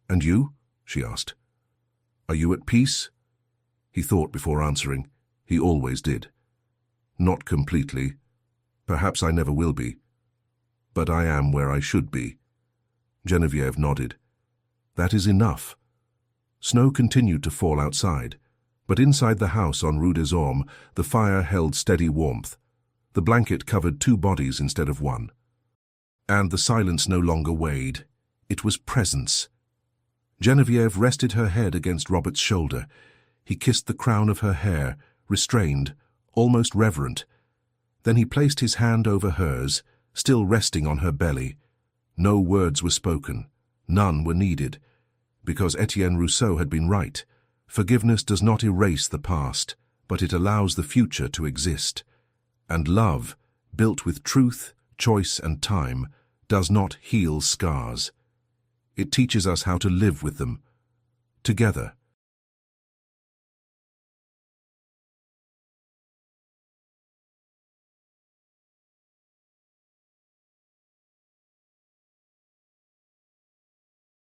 "And you?" she asked. "Are you at peace?" He thought before answering. He always did. "Not completely. Perhaps I never will be. But I am where I should be." Geneviève nodded. "That is enough." Snow continued to fall outside, but inside the house on Rue des Ormes, the fire held steady warmth. The blanket covered 2 bodies instead of 1. And the silence no longer weighed. It was presence. Geneviève rested her head against Robert's shoulder. He kissed the crown of her hair, restrained, almost reverent. Then he placed his hand over hers, still resting on her belly. No words were spoken. None were needed. Because Etienne Rousseau had been right. Forgiveness does not erase the past, but it allows the future to exist. And love, built with truth, choice and time, does not heal scars. It teaches us how to live with them, together.